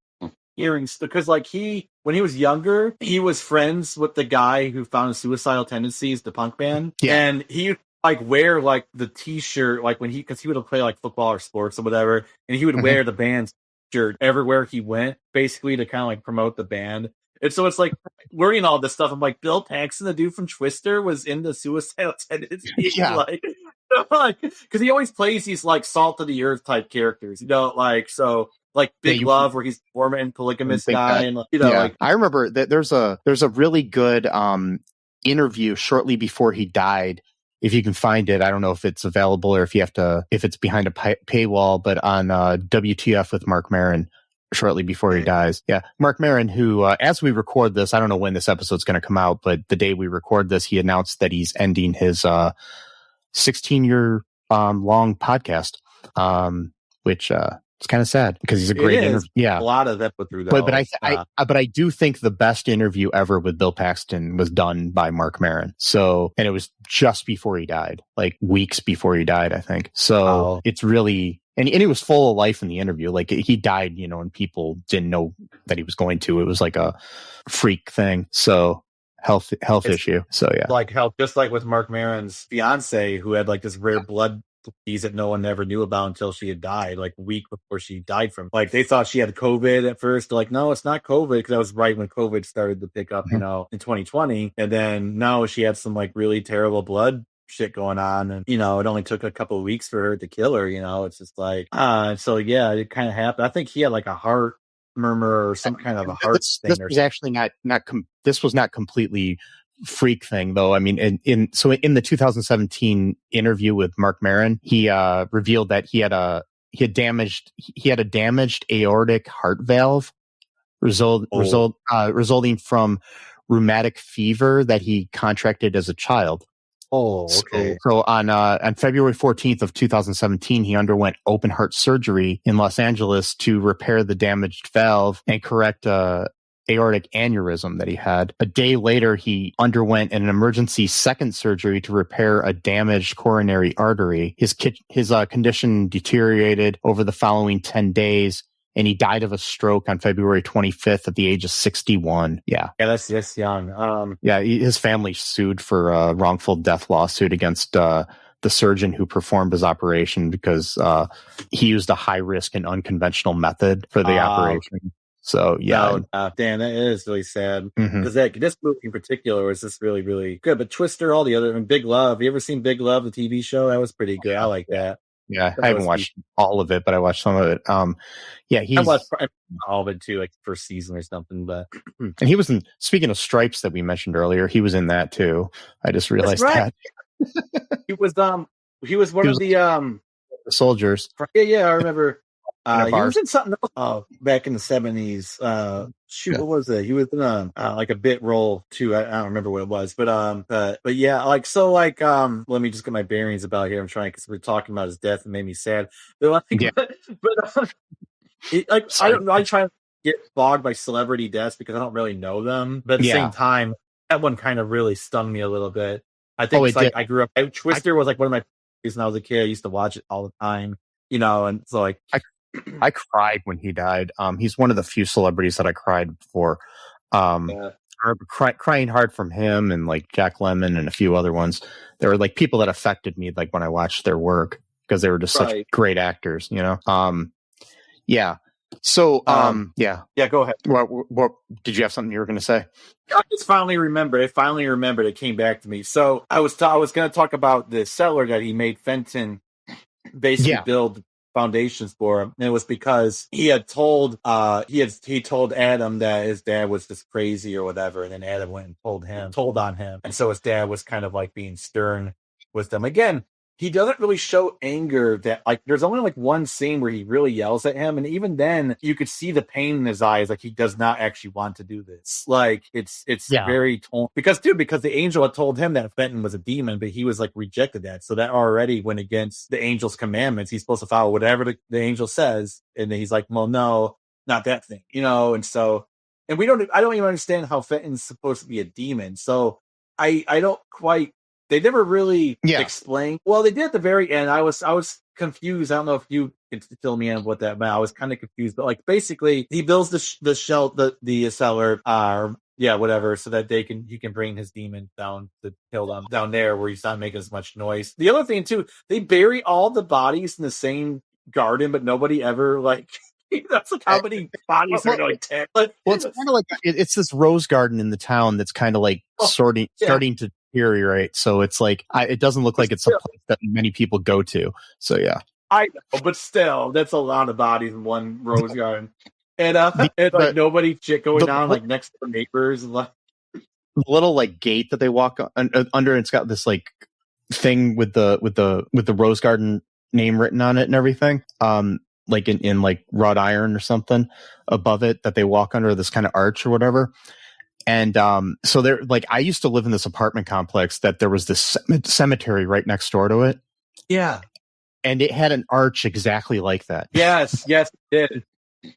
hearing, because like when he was younger, he was friends with the guy who founded Suicidal Tendencies, the punk band. Yeah. And he like wear like the t-shirt, like because he would play like football or sports or whatever, and he would wear the band's shirt everywhere he went, basically to kind of like promote the band. And so it's like learning all this stuff. I'm like, Bill Paxton, the dude from Twister, was in the Suicidal Tendencies. Yeah. Like, because he always plays these like salt of the earth type characters, like so. Like Big Love, where he's former and polygamous guy, and like I remember that there's a really good interview shortly before he died. If you can find it, I don't know if it's available or if it's behind a paywall, but on WTF with Mark Maron shortly before he dies. Yeah, Mark Maron, who as we record this, I don't know when this episode's going to come out, but the day we record this, he announced that he's ending his 16-year long podcast, which. It's kind of sad because he's a great interview. Yeah, a lot of that put through. But I do think the best interview ever with Bill Paxton was done by Mark Maron. So, and it was just before he died, like weeks before he died, I think. So it's really, and he was full of life in the interview. Like he died, and people didn't know that he was going to. It was like a freak thing. So health issue. So yeah, like health, just like with Mark Maron's fiance, who had like this rare blood disease that no one ever knew about until she had died, like a week before she died from. Like they thought she had COVID at first. They're like, no, it's not COVID, because that was right when COVID started to pick up, in 2020. And then now she had some like really terrible blood shit going on, and it only took a couple of weeks for her to kill her. It's just like so yeah, it kind of happened. I think he had like a heart murmur or some kind of a heart thing. This was actually this was not completely freak thing though. I mean, in the 2017 interview with Mark Maron, he revealed that he had a damaged aortic heart valve resulting from rheumatic fever that he contracted as a child. Oh, okay. So on February 14th of 2017, he underwent open heart surgery in Los Angeles to repair the damaged valve and correct aortic aneurysm that he had. A day later, he underwent an emergency second surgery to repair a damaged coronary artery. His condition deteriorated over the following 10 days, and he died of a stroke on February 25th at the age of 61. Yeah, that's young. His family sued for a wrongful death lawsuit against the surgeon who performed his operation because he used a high risk and unconventional method for the operation. So yeah, Dan, that is really sad because this movie in particular was just really, really good. But Twister, all the other, Big Love. You ever seen Big Love, the TV show? That was pretty good. I like that. Yeah, I haven't watched all of it, but I watched some of it. I watched all of it too, like first season or something. But and he was in. Speaking of Stripes that we mentioned earlier, he was in that too. I just realized that he was one of the soldiers. Yeah, I remember. He was in something else back in the 70s. What was it? He was in like a bit role too. I don't remember what it was, but yeah, like so, like let me just get my bearings about here. I'm trying because we're talking about his death and made me sad. But like, I don't know. I try. get bogged by celebrity deaths because I don't really know them. But at the Yeah. same time, that one kind of really stung me a little bit. I think Oh, it's it like did. I grew up. Twister was like one of my movies when I was a kid. I used to watch it all the time, and so like I cried when he died. He's one of the few celebrities that I cried for. I remember crying hard from him and like Jack Lemmon and a few other ones. There were like people that affected me like when I watched their work because they were just such great actors, Yeah. So, yeah. Yeah, go ahead. What did you have something you were going to say? I just finally remembered. It came back to me. So I was going to talk about the seller that he made Fenton basically build foundations for him, and it was because he had told he told Adam that his dad was just crazy or whatever, and then Adam went and told on him, and so his dad was kind of like being stern with them again. He doesn't really show anger. That like there's only like one scene where he really yells at him, and even then you could see the pain in his eyes. Like he does not actually want to do this. Like it's very torn because the angel had told him that Fenton was a demon, but he was like rejected that. So that already went against the angel's commandments. He's supposed to follow whatever the angel says, and then he's like, well, no, not that thing, And so, and I don't even understand how Fenton's supposed to be a demon. So I don't quite. They never really explained. Well, they did at the very end. I was confused. I don't know if you could fill me in what that meant. I was kind of confused, but like basically, he builds the cellar, whatever, so that he can bring his demon down to kill them down there where he's not making as much noise. The other thing too, they bury all the bodies in the same garden, but nobody ever like. That's like how many bodies are like 10. Well, it's kind of like it's this rose garden in the town that's kind of like starting to deteriorate. So it's like it doesn't look like it's a place that many people go to. So yeah, I know, but still, that's a lot of bodies in one rose garden, and like nobody going on like next door neighbors. Like the little like gate that they walk under, it's got this like thing with the rose garden name written on it and everything. Like in like wrought iron or something above it that they walk under, this kind of arch or whatever. And so they're like, I used to live in this apartment complex that there was this cemetery right next door to it. Yeah. And it had an arch exactly like that. Yes, it did.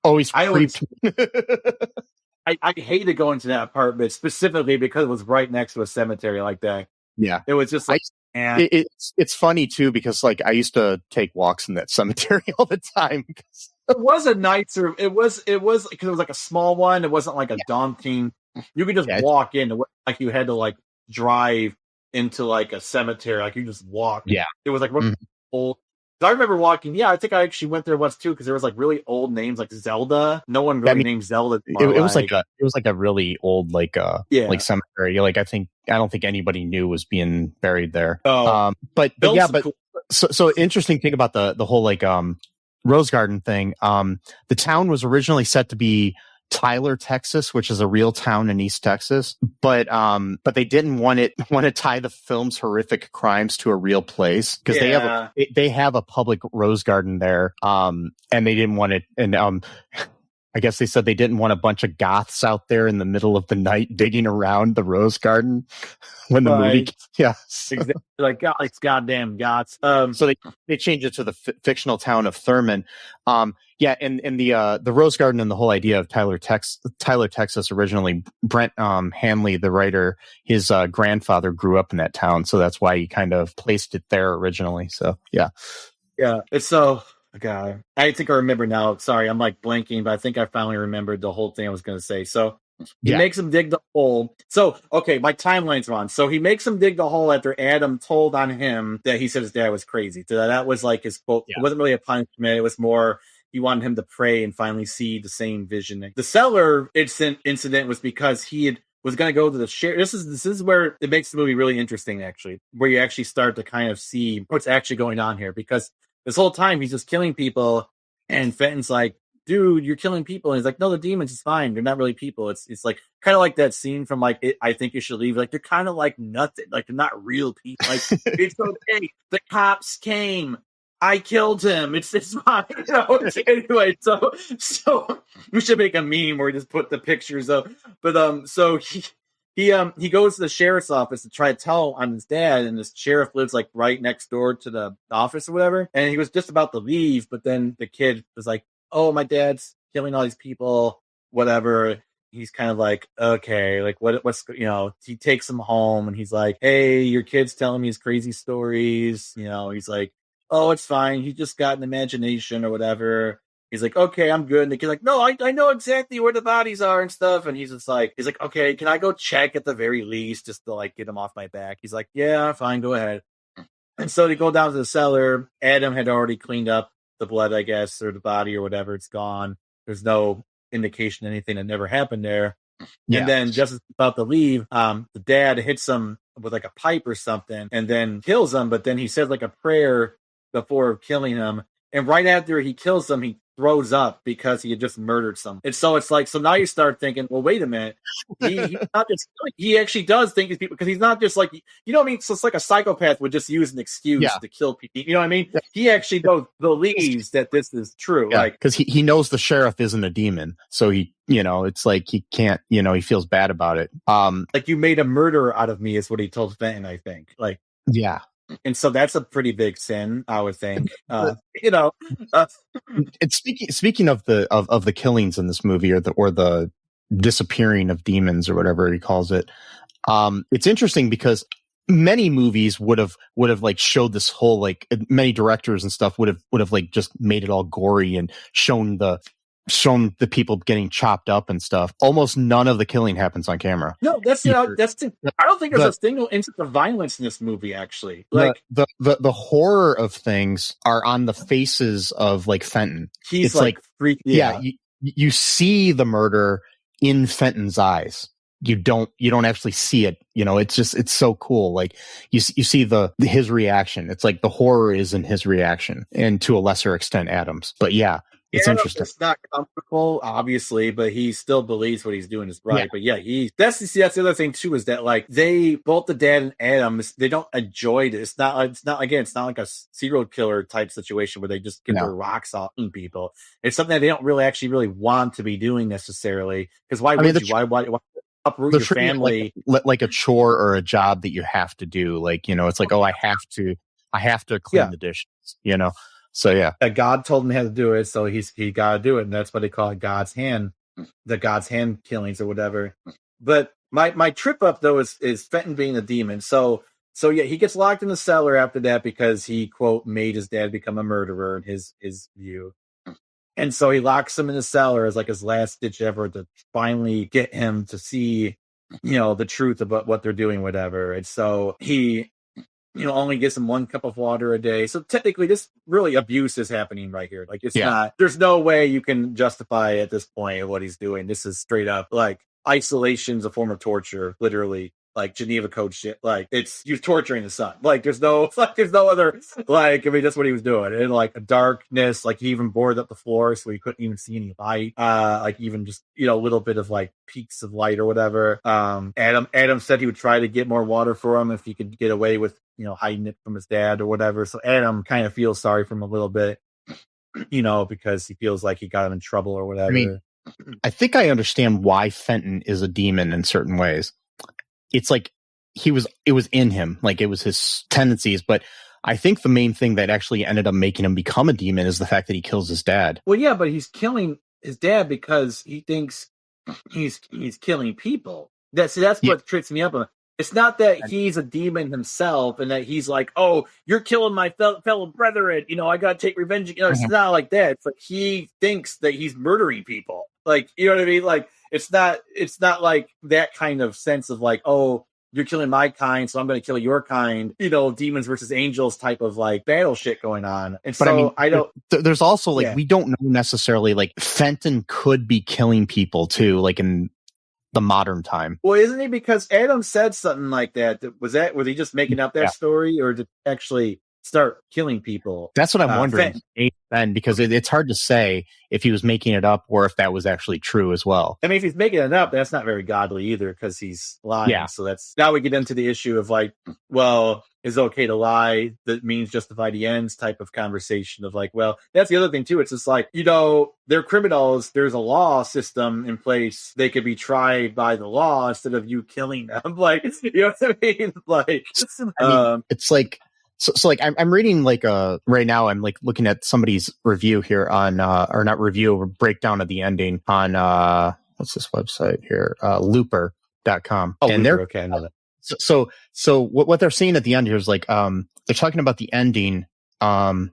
Always creeped. I hated going to that apartment specifically because it was right next to a cemetery like that. Yeah. It was just like, it's funny too, because like I used to take walks in that cemetery all the time. It was a nicer, it was because it was like a small one. It wasn't like a daunting, you could just walk in. It wasn't like you had to like drive into like a cemetery. Like you just walk. Yeah. It was like old. I remember walking. Yeah, I think I actually went there once too because there was like really old names like Zelda. No one really named Zelda. It was like a really old like cemetery. Like I don't think anybody knew was being buried there. But cool. So interesting thing about the whole like Rose Garden thing. The town was originally set to be Tyler, Texas, which is a real town in East Texas, but they didn't want to tie the film's horrific crimes to a real place because they have a public rose garden there, and they didn't want it. And I guess they said they didn't want a bunch of goths out there in the middle of the night digging around the rose garden when the movie. Yeah, exactly. Like it's goddamn goths. So they changed it to the fictional town of Thurman. Yeah, and the rose garden and the whole idea of Tyler, Texas, originally Brent Hanley, the writer, his grandfather grew up in that town, so that's why he kind of placed it there originally. So yeah, it's so. God, I think I remember now. Sorry, I'm like blanking, but I think I finally remembered the whole thing I was going to say. So he makes him dig the hole. So, okay, my timeline's wrong. So he makes him dig the hole after Adam told on him that he said his dad was crazy. So that was like his quote. Yeah. It wasn't really a punishment. It was more he wanted him to pray and finally see the same vision. The cellar incident was because he was going to go to the share. This is where it makes the movie really interesting, actually, where you actually start to kind of see what's actually going on here, because this whole time he's just killing people, and Fenton's like, dude, you're killing people. And he's like, no, the demons, it's fine. They're not really people. It's like kind of like that scene from like, I Think You Should Leave. Like they're kind of like nothing. Like they're not real people. Like it's okay. The cops came. I killed him. It's fine. Anyway, so we should make a meme where we just put the pictures up. But so he goes to the sheriff's office to try to tell on his dad, and this sheriff lives like right next door to the office or whatever. And he was just about to leave, but then the kid was like, "Oh, my dad's killing all these people. whatever. He's kind of like, okay, like what's he takes him home and he's like, hey, your kid's telling me his crazy stories. He's like, oh, it's fine. He just got an imagination or whatever. He's like, okay, I'm good. And the kid's like, no, I know exactly where the bodies are and stuff. And he's like, okay, can I go check at the very least just to like get him off my back? He's like, yeah, fine, go ahead. And so they go down to the cellar. Adam had already cleaned up the blood, I guess, or the body or whatever. It's gone. There's no indication anything that never happened there. Yeah. And then just as about to leave, the dad hits him with like a pipe or something and then kills him. But then he says like a prayer before killing him. And right after he kills him, he throws up because he had just murdered someone. And so it's like, so now you start thinking, well, wait a minute. He's not just, he actually does think these people, because he's not just like, what I mean? So it's like a psychopath would just use an excuse to kill people. You know what I mean? Yeah. He actually believes that this is true. Yeah, like, because he knows the sheriff isn't a demon. So he, it's like he can't, he feels bad about it. Like, you made a murderer out of me is what he told Fenton, I think. Like, yeah. And so that's a pretty big sin, I would think. And speaking of the killings in this movie, or the disappearing of demons, or whatever he calls it, it's interesting because many movies would have like showed this whole, like, many directors and stuff would have like just made it all gory and shown the people getting chopped up and stuff. Almost none of the killing happens on camera. No, I don't think there's a single instance of violence in this movie, actually. Like, the horror of things are on the faces of, like, Fenton. He's like freaking. Yeah, you see the murder in Fenton's eyes. You don't actually see it. It's so cool. Like, you see his reaction. It's like the horror is in his reaction, and to a lesser extent Adam's. But yeah. It's interesting. It's not comfortable, obviously, but he still believes what he's doing is right. Yeah. But yeah, that's the other thing too, is that, like, both the dad and Adam, they don't enjoy it. It's not like a serial killer type situation where they just get their rocks off on people. It's something that they don't really want to be doing necessarily. Because why would you? Why uproot your family? Like a chore or a job that you have to do. Like, it's like, oh, I have to clean the dishes, So yeah, God told him how to do it, so he got to do it, and that's what they call it, God's hand killings or whatever. But my trip up though is Fenton being a demon. So yeah, he gets locked in the cellar after that because he, quote, made his dad become a murderer in his view, and so he locks him in the cellar as like his last ditch effort to finally get him to see, the truth about what they're doing, whatever. And so he, only gives him 1 cup of water a day. So technically, this really abuse is happening right here. Like, it's not, there's no way you can justify at this point what he's doing. This is straight up, like, isolation's a form of torture, literally. Like, Geneva Code shit. Like, you're torturing the son. Like, there's no other, like, I mean, that's what he was doing. And, like, a darkness, like, he even boarded up the floor so he couldn't even see any light. Like, even just, a little bit of, like, peaks of light or whatever. Adam said he would try to get more water for him if he could get away with, hiding it from his dad or whatever. So Adam kind of feels sorry for him a little bit, because he feels like he got him in trouble or whatever. I mean, I think I understand why Fenton is a demon in certain ways. It's like it was in him, like it was his tendencies. But I think the main thing that actually ended up making him become a demon is the fact that he kills his dad. Well, yeah, but he's killing his dad because he thinks he's killing people. That's what trips me up. It's not that he's a demon himself and that he's like, oh, you're killing my fellow brethren. I got to take revenge. It's not like that. It's like he thinks that he's murdering people. Like, you know what I mean? Like, it's not like that kind of sense of like, oh, you're killing my kind, so I'm going to kill your kind, demons versus angels type of like battle shit going on. And but so I don't. There's also like, we don't know necessarily, like, Fenton could be killing people too, like in the modern time. Well, isn't he? Because Adam said something like that. Was he just making up that story, or did he actually start killing people? That's what I'm wondering. Then, because it's hard to say if he was making it up or if that was actually true as well. I mean, if he's making it up, that's not very godly either, because he's lying. Yeah. So now we get into the issue of like, well, is it okay to lie? That means justify the ends type of conversation of like, well, that's the other thing too. It's just like, they're criminals. There's a law system in place. They could be tried by the law instead of you killing them. Like, you know what I mean? Like, it's like, So like I'm reading like right now I'm like looking at somebody's review here on or not review, or breakdown of the ending on what's this website here? Looper.com. Oh, and Looper, they're okay, I know that. so what they're saying at the end here is like they're talking about the ending, and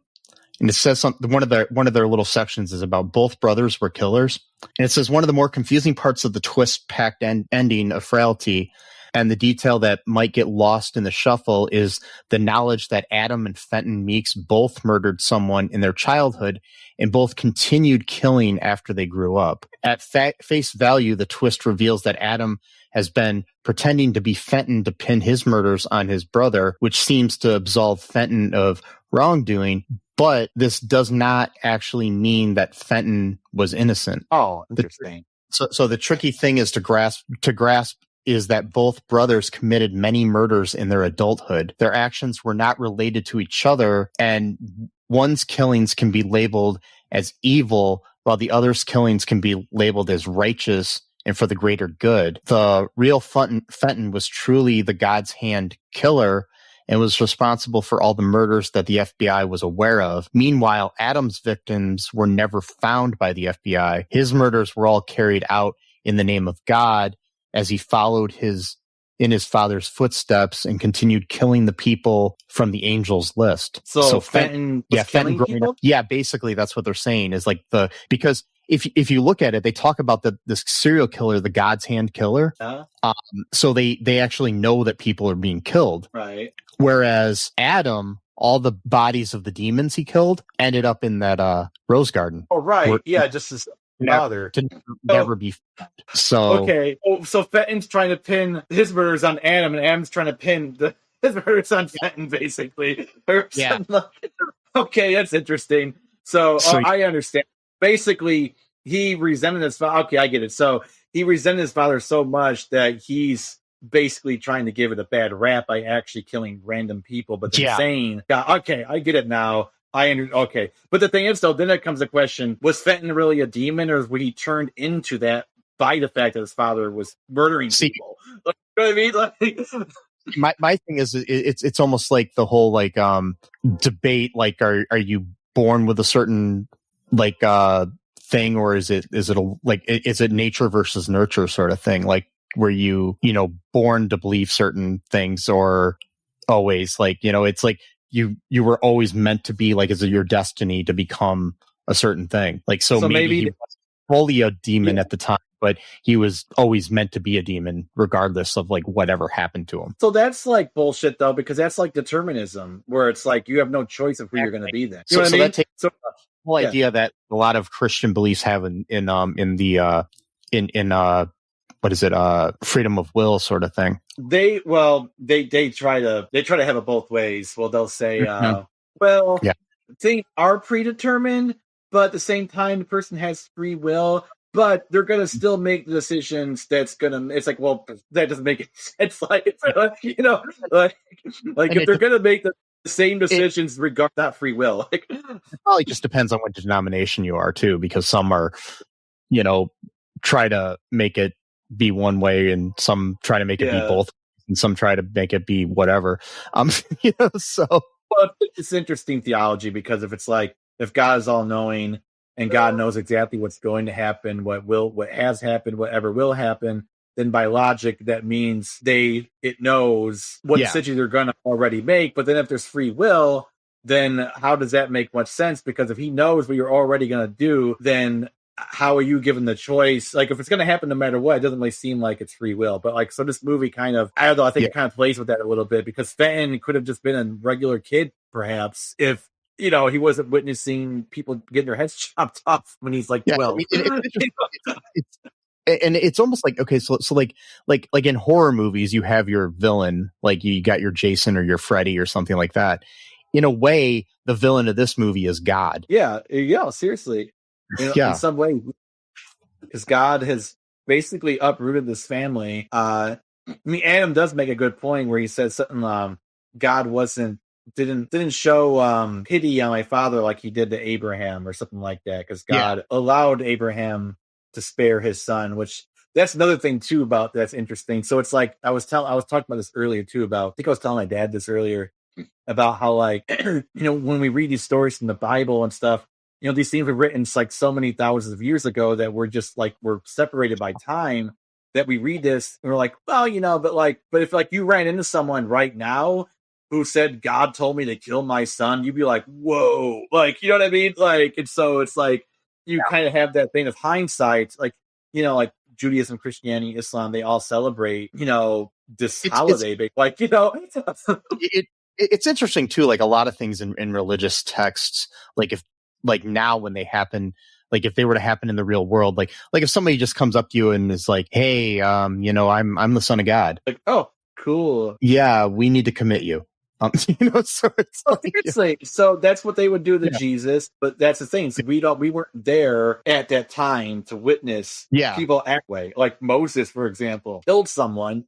it says something. One of their little sections is about both brothers were killers, and it says one of the more confusing parts of the twist-packed ending of Frailty, and the detail that might get lost in the shuffle, is the knowledge that Adam and Fenton Meeks both murdered someone in their childhood and both continued killing after they grew up. At face value, the twist reveals that Adam has been pretending to be Fenton to pin his murders on his brother, which seems to absolve Fenton of wrongdoing. But this does not actually mean that Fenton was innocent. Oh, interesting. So the tricky thing is to grasp is that both brothers committed many murders in their adulthood. Their actions were not related to each other, and one's killings can be labeled as evil, while the other's killings can be labeled as righteous and for the greater good. The real Fenton was truly the God's hand killer and was responsible for all the murders that the FBI was aware of. Meanwhile, Adam's victims were never found by the FBI. His murders were all carried out in the name of God, as he followed in his father's footsteps and continued killing the people from the angels list. So Fenton was killing people? Yeah, basically that's what they're saying is like because if you look at it, they talk about this serial killer, the God's hand killer. So they actually know that people are being killed. Right. Whereas Adam, all the bodies of the demons he killed ended up in that rose garden. Oh, right. Yeah, just his father to never be found. So okay. Oh, so Fenton's trying to pin his murders on Adam, and Adam's trying to pin his murders on Fenton, basically. Yeah. Okay, that's interesting. So I understand. Basically, he resented his father. Okay, I get it. So he resented his father so much that he's basically trying to give it a bad rap by actually killing random people, but then saying, okay, I get it now. Okay. But the thing is, though, then it comes the question, was Fenton really a demon, or was he turned into that by the fact that his father was murdering people? Like, you know what I mean? Like, my thing is, it's almost like the whole like debate, like are you born with a certain like thing, or is it is it nature versus nurture sort of thing, like were you born to believe certain things, or always like it's like you were always meant to be, like, is it your destiny to become a certain thing? Like, so maybe he was fully a demon at the time, but he was always meant to be a demon regardless of like whatever happened to him. So that's like bullshit though, because that's like determinism, where it's like you have no choice of who you're going to be then. You know what I mean? That takes the whole idea that a lot of Christian beliefs have in what is it? Freedom of will sort of thing. They try to have it both ways. Well, they'll say, things are predetermined, but at the same time, the person has free will, but they're going to still make the decisions it's like, well, that doesn't make sense. Like, if they're going to make the same decisions regarding that free will. Like, it probably just depends on what denomination you are too, because some are, try to make it be one way, and some try to make it be both, and some try to make it be whatever. So. Well, it's interesting theology, because if it's like, if God is all knowing and God knows exactly what's going to happen, what has happened, whatever will happen, then by logic that means it knows what decisions they're going to already make. But then if there's free will, then how does that make much sense? Because if he knows what you're already going to do, then how are you given the choice? Like, if it's going to happen no matter what, it doesn't really seem like it's free will. But like, so this movie kind of, I don't know, I think it kind of plays with that a little bit, because Fenton could have just been a regular kid, perhaps, if he wasn't witnessing people getting their heads chopped off when he's like 12. And it's almost like, okay, so like in horror movies, you have your villain, like you got your Jason or your Freddy or something like that. In a way, the villain of this movie is God. Yeah, seriously. In some way, because God has basically uprooted this family. Adam does make a good point where he says something. God didn't show pity on my father like he did to Abraham or something like that, because God allowed Abraham to spare his son. Which that's another thing too about that's interesting. So it's like I was talking about this earlier too. I think I was telling my dad this earlier about how, like, when we read these stories from the Bible and stuff, these things were written like so many thousands of years ago that we're just like we're separated by time, that we read this and we're like, well, but if like you ran into someone right now who said God told me to kill my son, you'd be like, whoa, like, you know what I mean? Like, and so it's like you kind of have that thing of hindsight, like, like Judaism, Christianity, Islam, they all celebrate, this holiday, it's interesting too, like a lot of things in religious texts, like if like now when they happen, like if they were to happen in the real world, like if somebody just comes up to you and is like, hey, I'm the son of God, like, oh, cool, yeah, we need to commit you. So it's seriously. So that's what they would do to Jesus, but that's the thing. So we weren't there at that time to witness people act way. Like Moses, for example, killed someone.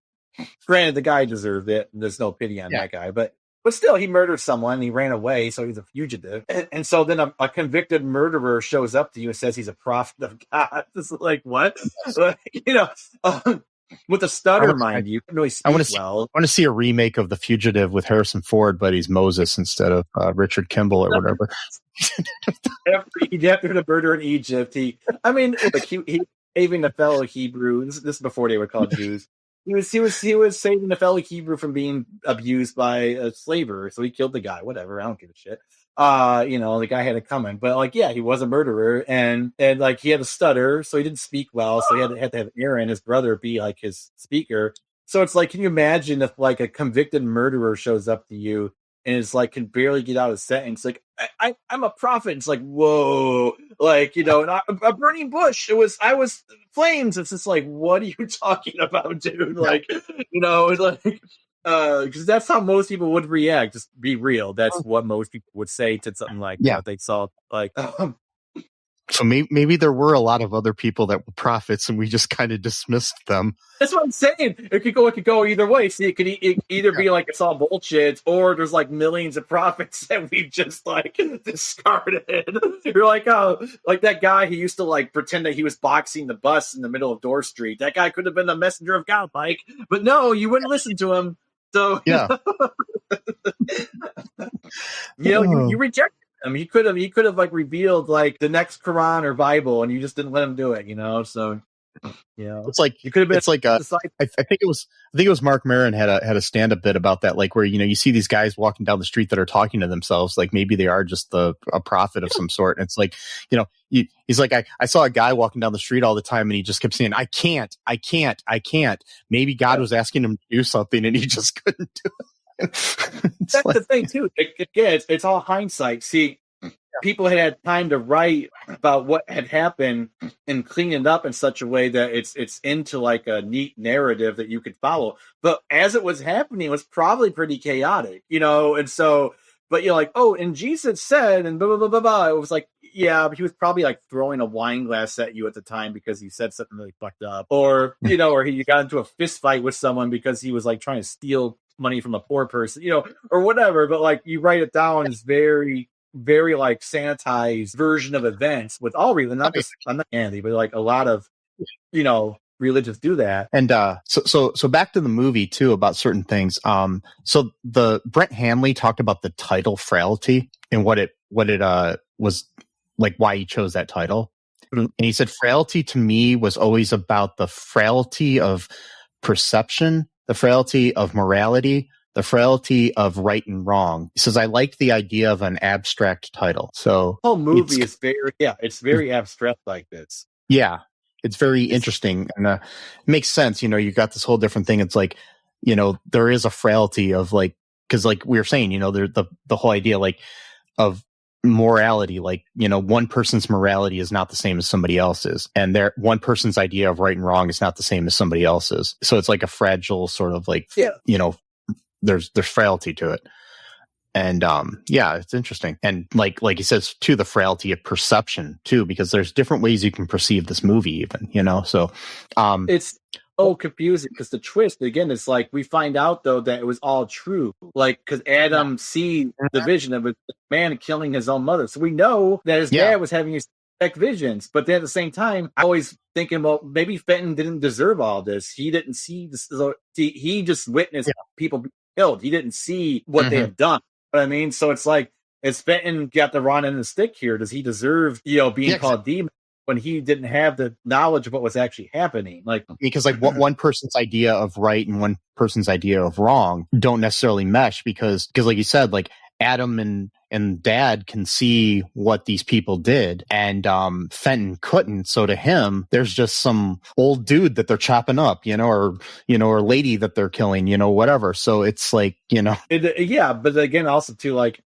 Granted, the guy deserved it. And there's no pity on that guy, but still, he murdered someone. He ran away, so he's a fugitive. And so then a convicted murderer shows up to you and says he's a prophet of God. It's like, what? With a stutter, mind you, really speak well. I want to see a remake of The Fugitive with Harrison Ford, but he's Moses instead of Richard Kimball or whatever. After the murder in Egypt, he saving the fellow Hebrew. This is before they were called Jews. He was saving the fellow Hebrew from being abused by a slaver, so he killed the guy. Whatever, I don't give a shit. The guy had it coming, but like, yeah, he was a murderer, and like he had a stutter, so he didn't speak well, so he had to have Aaron, his brother, be like his speaker. So it's like, can you imagine if like a convicted murderer shows up to you and is like can barely get out of sentence, like I'm a prophet. It's like, whoa, like and a burning bush. I was flames. It's just like, what are you talking about, dude? Like, like. Because that's how most people would react. Just be real. That's what most people would say to something like what they saw. Like, so maybe there were a lot of other people that were prophets, and we just kind of dismissed them. That's what I'm saying. It could go either way. See, it could either be like it's all bullshit, or there's like millions of prophets that we've just like discarded. You're like, oh, like that guy who used to like pretend that he was boxing the bus in the middle of Dorr Street. That guy could have been the messenger of God, Mike. But no, you wouldn't listen to him. So you rejected him. He could have like revealed like the next Quran or Bible, and you just didn't let him do it. So it's like you could have been. It's like I think it was Mark Maron had a stand up bit about that, like where you see these guys walking down the street that are talking to themselves, like maybe they are just a prophet of some sort. And it's like he's like, I saw a guy walking down the street all the time, and he just kept saying, I can't. Maybe God was asking him to do something, and he just couldn't do it. That's the thing too. It's all hindsight. See, people had time to write about what had happened and clean it up in such a way that it's into like a neat narrative that you could follow. But as it was happening, it was probably pretty chaotic, and so. But you're like, oh, and Jesus said, and blah, blah, blah, blah, blah. It was like, yeah, but he was probably like throwing a wine glass at you at the time because he said something really fucked up. Or, or he got into a fist fight with someone because he was like trying to steal money from a poor person, or whatever. But like you write it down as very, very like sanitized version of events with all reason, I'm not Andy, but like a lot of, religious do that. And so back to the movie too about certain things. So the Brent Hanley talked about the title Frailty and what it was like, why he chose that title. And he said frailty to me was always about the frailty of perception, the frailty of morality, the frailty of right and wrong. He says, I liked the idea of an abstract title. So the whole movie is it's very abstract like this. Yeah. It's very interesting, and it makes sense. You got this whole different thing. It's like, there is a frailty of like, because like we were saying, the whole idea like of morality, like, one person's morality is not the same as somebody else's, and one person's idea of right and wrong is not the same as somebody else's. So it's like a fragile sort of like, there's frailty to it. And it's interesting. And like he says too, the frailty of perception too, because there's different ways you can perceive this movie even, so it's so confusing because the twist again is like we find out though that it was all true, like because Adam sees the vision of a man killing his own mother, so we know that his dad was having his visions. But then at the same time, I'm always thinking, well, maybe Fenton didn't deserve all this. He didn't see this. He just witnessed people being killed. He didn't see what they have done. I mean, so it's like is Fenton got the wrong end of the stick here? Does he deserve, being called demon when he didn't have the knowledge of what was actually happening? Like, because like what one person's idea of right and one person's idea of wrong don't necessarily mesh because like you said, like Adam and Dad can see what these people did, and Fenton couldn't. So to him, there's just some old dude that they're chopping up, or lady that they're killing, whatever. So it's like, but again, also too, like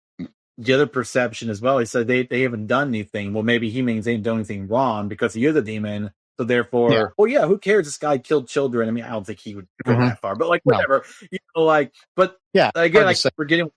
the other perception as well. He said they haven't done anything. Well, maybe he means they didn't do anything wrong because he is a demon. So therefore, who cares? This guy killed children. I mean, I don't think he would go that far, but like whatever, But again, like we're getting.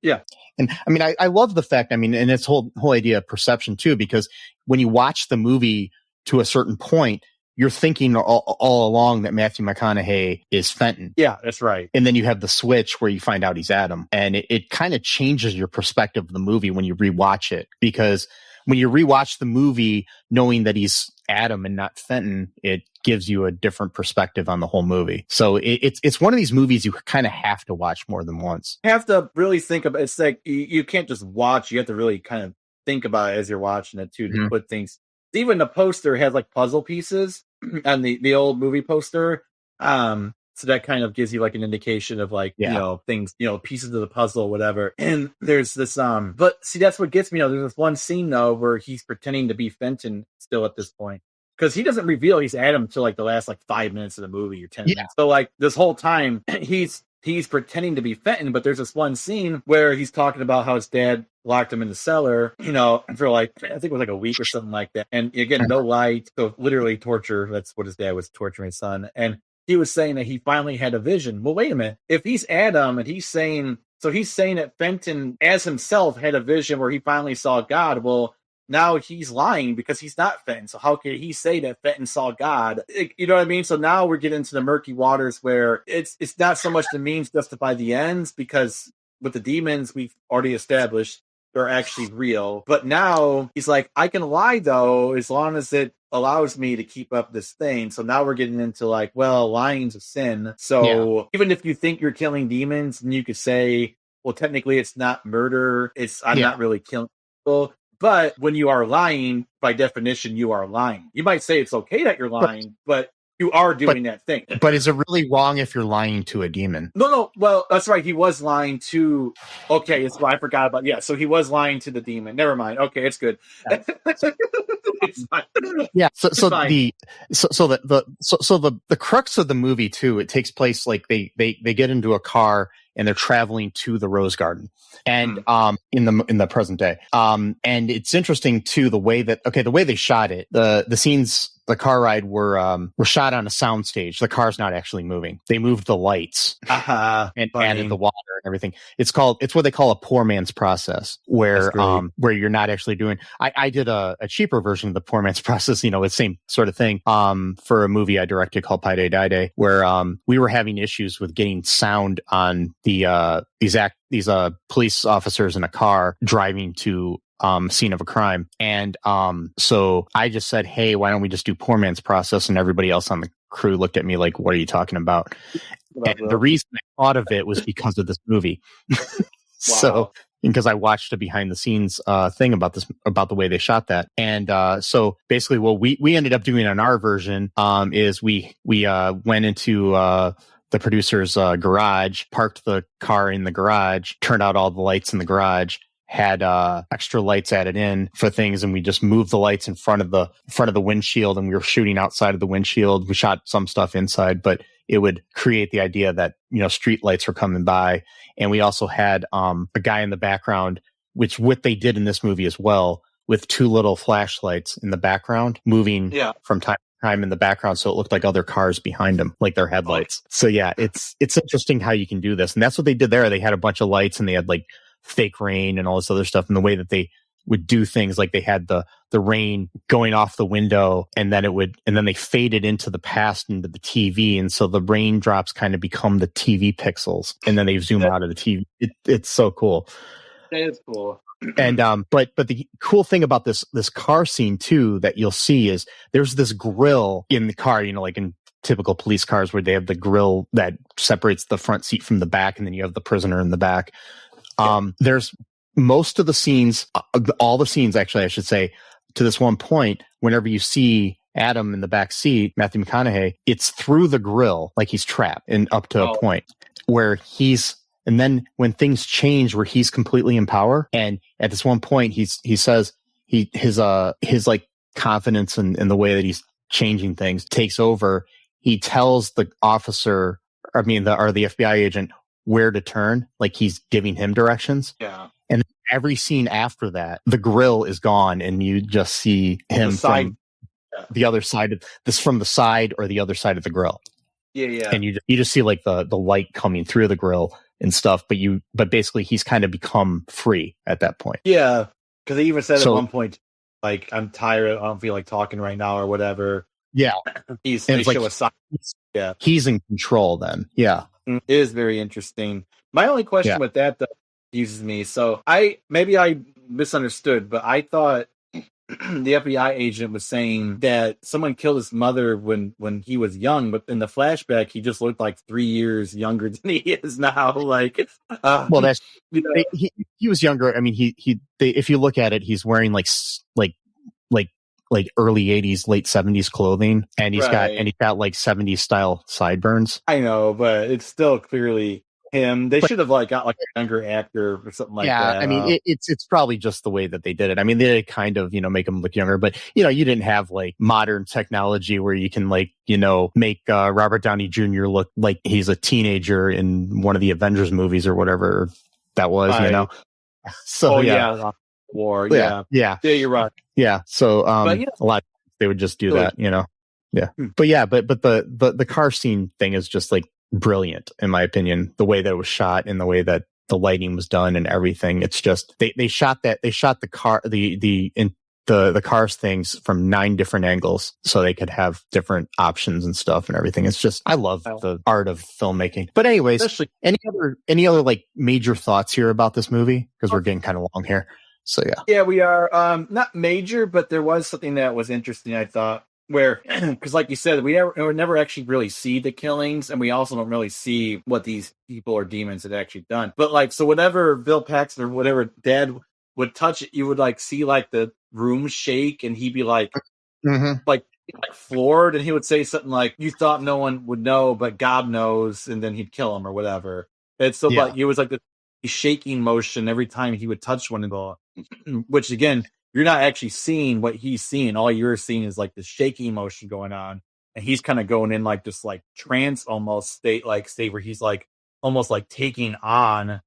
Yeah. And I mean, I love the fact, and its whole idea of perception too, because when you watch the movie to a certain point, you're thinking all along that Matthew McConaughey is Fenton. Yeah, that's right. And then you have the switch where you find out he's Adam. And it kind of changes your perspective of the movie when you rewatch it, because when you rewatch the movie knowing that he's Adam and not Fenton, it gives you a different perspective on the whole movie. So it's one of these movies you kind of have to watch more than once. You have to really think about it. It's like you can't just watch. You have to really kind of think about it as you're watching it too, to put things. Even the poster has like puzzle pieces and the old movie poster. So that kind of gives you like an indication of like, things, pieces of the puzzle, whatever. And there's this, but see, that's what gets me. There's this one scene though, where he's pretending to be Fenton still at this point. Cause he doesn't reveal he's Adam until like the last like 5 minutes of the movie or 10 minutes. So like this whole time he's pretending to be Fenton, but there's this one scene where he's talking about how his dad locked him in the cellar, for like, I think it was like a week or something like that. And again, no light. So literally torture. That's what his dad was, torturing his son. And he was saying that he finally had a vision. Well, wait a minute. If he's Adam and he's saying that Fenton as himself had a vision where he finally saw God. Well, now he's lying because he's not Fenton. So how can he say that Fenton saw God? You know what I mean? So now we're getting into the murky waters where it's not so much the means justify the ends, because with the demons we've already established they're actually real. But now he's like, I can lie though, as long as it allows me to keep up this thing. So now we're getting into like, well, lying's a sin. So even if you think you're killing demons, and you could say, well, technically it's not murder. I'm not really killing people. But when you are lying, by definition, you are lying. You might say it's okay that you're lying, but you are doing that thing. But is it really wrong if you're lying to a demon? No. Well, that's right. He was lying to. Okay, it's I forgot about. Yeah, so he was lying to the demon. Never mind. Okay, it's good. It's fine. Yeah. So the crux of the movie too. It takes place like they get into a car and they're traveling to the Rose Garden, and in the present day. And it's interesting too the way they shot it. The scenes. The car ride were shot on a soundstage. The car's not actually moving. They moved the lights and added the water and everything. It's what they call a poor man's process, where you're not actually doing. I did a cheaper version of the poor man's process. It's same sort of thing. For a movie I directed called Pi Day Die Day, where we were having issues with getting sound on the these police officers in a car driving to scene of a crime. And so I just said, hey, why don't we just do poor man's process? And everybody else on the crew looked at me like, what are you talking about? And the reason I thought of it was because of this movie. So because I watched a behind the scenes thing about the way they shot that. And so basically what we ended up doing on our version is we went into the producer's garage, parked the car in the garage, turned out all the lights in the garage, had extra lights added in for things, and we just moved the lights in front of the windshield, and we were shooting outside of the windshield. We shot some stuff inside, but it would create the idea that street lights were coming by. And we also had a guy in the background, which what they did in this movie as well, with two little flashlights in the background moving from time to time in the background, so it looked like other cars behind them, like their headlights. So yeah, it's interesting how you can do this, and that's what they did there. They had a bunch of lights, and they had like fake rain and all this other stuff, and the way that they would do things, like they had the rain going off the window, and then they faded into the past into the TV, and so the raindrops kind of become the TV pixels, and then they zoom out of the TV. It's so cool. That is cool. And but the cool thing about this car scene too that you'll see is there's this grill in the car, like in typical police cars where they have the grill that separates the front seat from the back, and then you have the prisoner in the back. There's most of the scenes, all the scenes, actually, I should say, to this one point, whenever you see Adam in the back seat, Matthew McConaughey, it's through the grill, like he's trapped, and up to a point where and then when things change, where he's completely in power, and at this one point, he says his like confidence in the way that he's changing things takes over. He tells the officer, the FBI agent, where to turn, like he's giving him directions. Yeah. And every scene after that, the grill is gone, and you just see him from the other side of this, from the side or the other side of the grill. Yeah. And you just see like the light coming through the grill and stuff, but basically he's kind of become free at that point. Yeah. Because he even said at one point, like, I'm tired, I don't feel like talking right now or whatever. Yeah. They show a sign. Yeah. He's in control then. Yeah. It is very interesting. My only question with that, though, confuses me. So I misunderstood, but I thought the FBI agent was saying that someone killed his mother when he was young, but in the flashback he just looked like 3 years younger than he is now. Like, well, that's he was younger. I mean, if you look at it, he's wearing like early 80s, late 70s clothing, and he's got like 70s style sideburns. I know, but it's still clearly him. They should have got like a younger actor or something like that. Yeah, I mean, it's probably just the way that they did it. I mean, they kind of, make him look younger, but you didn't have like modern technology where you can make Robert Downey Jr. look like he's a teenager in one of the Avengers movies or whatever that was, So War. Yeah, you're right. Yeah. So a lot of they would just do that, Yeah. But the car scene thing is just like brilliant in my opinion, the way that it was shot and the way that the lighting was done and everything. It's just they shot the car the cars things from 9 different angles so they could have different options and stuff and everything. It's just, I love the art of filmmaking. But anyways, especially, any other like major thoughts here about this movie? Because we're getting kind of long here. So yeah, we are not major, but there was something that was interesting, I thought, where, because like you said, we never actually really see the killings, and we also don't really see what these people or demons had actually done. But so whenever Bill Paxton or whatever Dad would touch it, you would see the room shake, and he'd be like floored, and he would say something like, "You thought no one would know, but God knows," and then he'd kill him or whatever. And so, it was like the shaking motion every time he would touch one of the, which again, you're not actually seeing what he's seeing. All you're seeing is the shaking motion going on, and he's kind of going in this trance almost state where he's almost taking on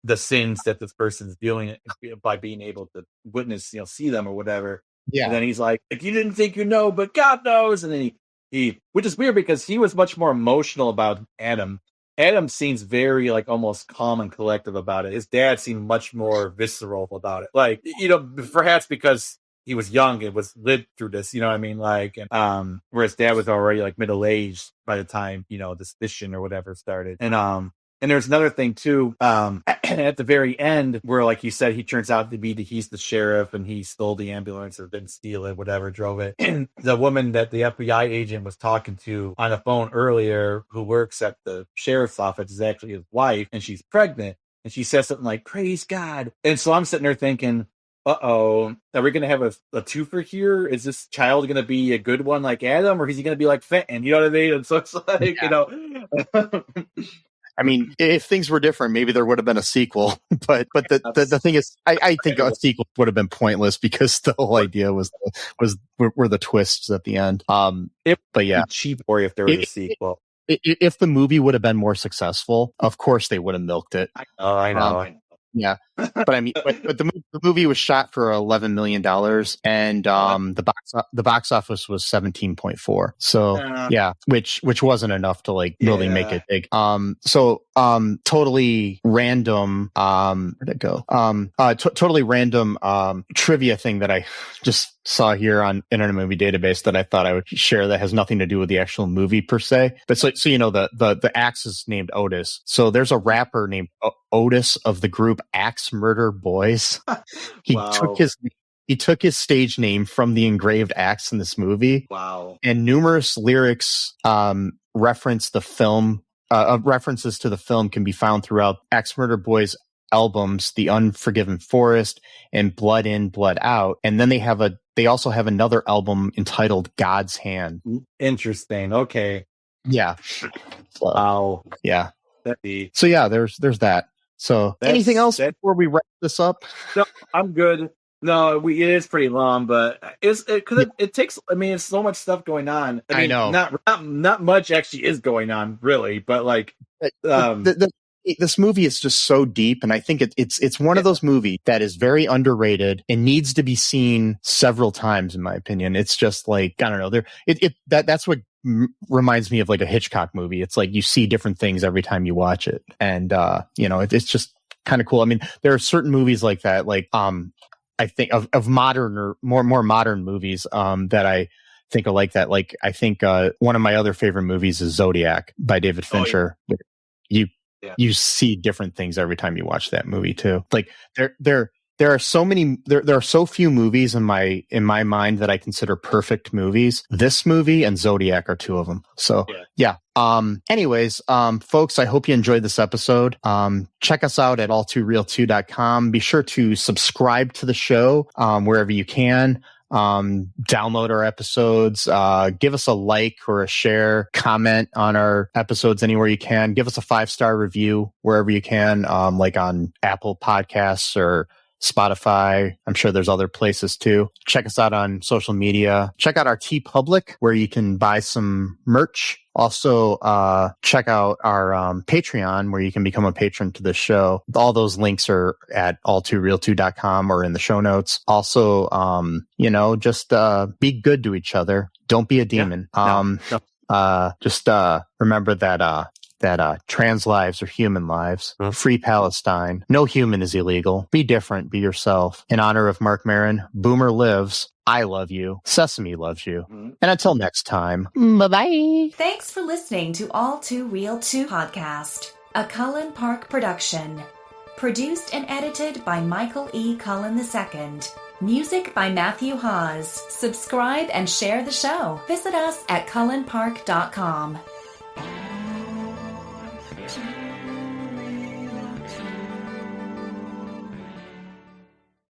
the sins that this person's doing by being able to witness, see them or whatever. Yeah. And then he's like, you didn't think you know, but God knows. And then he which is weird because he was much more emotional about Adam. Adam seems very almost calm and collective about it. His dad seemed much more visceral about it. Perhaps because he was young and was lived through this, you know what I mean? And whereas Dad was already middle-aged by the time, this mission or whatever started. And there's another thing too, at the very end where, like you said, he turns out to be he's the sheriff and he stole the ambulance or didn't steal it, whatever, drove it. And the woman that the FBI agent was talking to on the phone earlier, who works at the sheriff's office, is actually his wife, and she's pregnant. And she says something like, "Praise God." And so I'm sitting there thinking, are we going to have a twofer here? Is this child going to be a good one like Adam, or is he going to be like Fenton? You know what I mean? And so it's I mean, if things were different, maybe there would have been a sequel. But the thing is, I think a sequel would have been pointless because the whole idea were the twists at the end. But yeah, cheap or if there was a sequel. If the movie would have been more successful, of course they would have milked it. I know. Yeah, but I mean, but the movie was shot for $11 million, and the box office was 17.4. So yeah, which wasn't enough to really make it big. Totally random. Where'd it go? Totally random trivia thing that I just saw here on Internet Movie Database that I thought I would share that has nothing to do with the actual movie per se. But so the axe is named Otis. So there's a rapper named Otis of the group Axe Murder Boys. He took his stage name from the engraved axe in this movie. Wow. And numerous lyrics references to the film can be found throughout Axe Murder Boys' albums, The Unforgiven Forest and Blood In, Blood Out. And then they also have another album entitled God's Hand. Interesting. Okay. Yeah. So, Wow. yeah. That'd So yeah, there's that. So anything else before we wrap this up? No, I'm good. No, it is pretty long, but it takes. I mean, it's so much stuff going on. I mean, know. Not much actually is going on, really. But like, this movie is just so deep, and I think it's one of those movies that is very underrated and needs to be seen several times, in my opinion. It's just like, I don't know. That's what reminds me of like a Hitchcock movie. It's like you see different things every time you watch it, and it's just kind of cool. I mean, there are certain movies like that, like I think of modern or more modern movies that I think are like that. Like I think one of my other favorite movies is Zodiac by David Fincher. Oh, yeah. You see different things every time you watch that movie too. Like there are so many, there are so few movies in my mind that I consider perfect movies. This movie and Zodiac are two of them. So yeah. Anyways, folks, I hope you enjoyed this episode. Check us out at all2real2.com. Be sure to subscribe to the show, wherever you can. Download our episodes, give us a like or a share, comment on our episodes anywhere you can. Give us a 5-star review wherever you can, like on Apple Podcasts or Spotify. I'm sure there's other places too. Check us out on social media. Check out our TeePublic where you can buy some merch. Also, check out our Patreon where you can become a patron to the show. All those links are at all2real2.com or in the show notes. Also, just be good to each other. Don't be a demon. Just remember that trans lives are human lives. Free Palestine. No human is illegal. Be different. Be yourself. In honor of Mark Maron, Boomer lives. I love you. Sesame loves you. And until next time, bye-bye. Thanks for listening to All Too Real 2 podcast, a Cullen Park production. Produced and edited by Michael E. Cullen II. Music by Matthew Hawes. Subscribe and share the show. Visit us at cullenpark.com.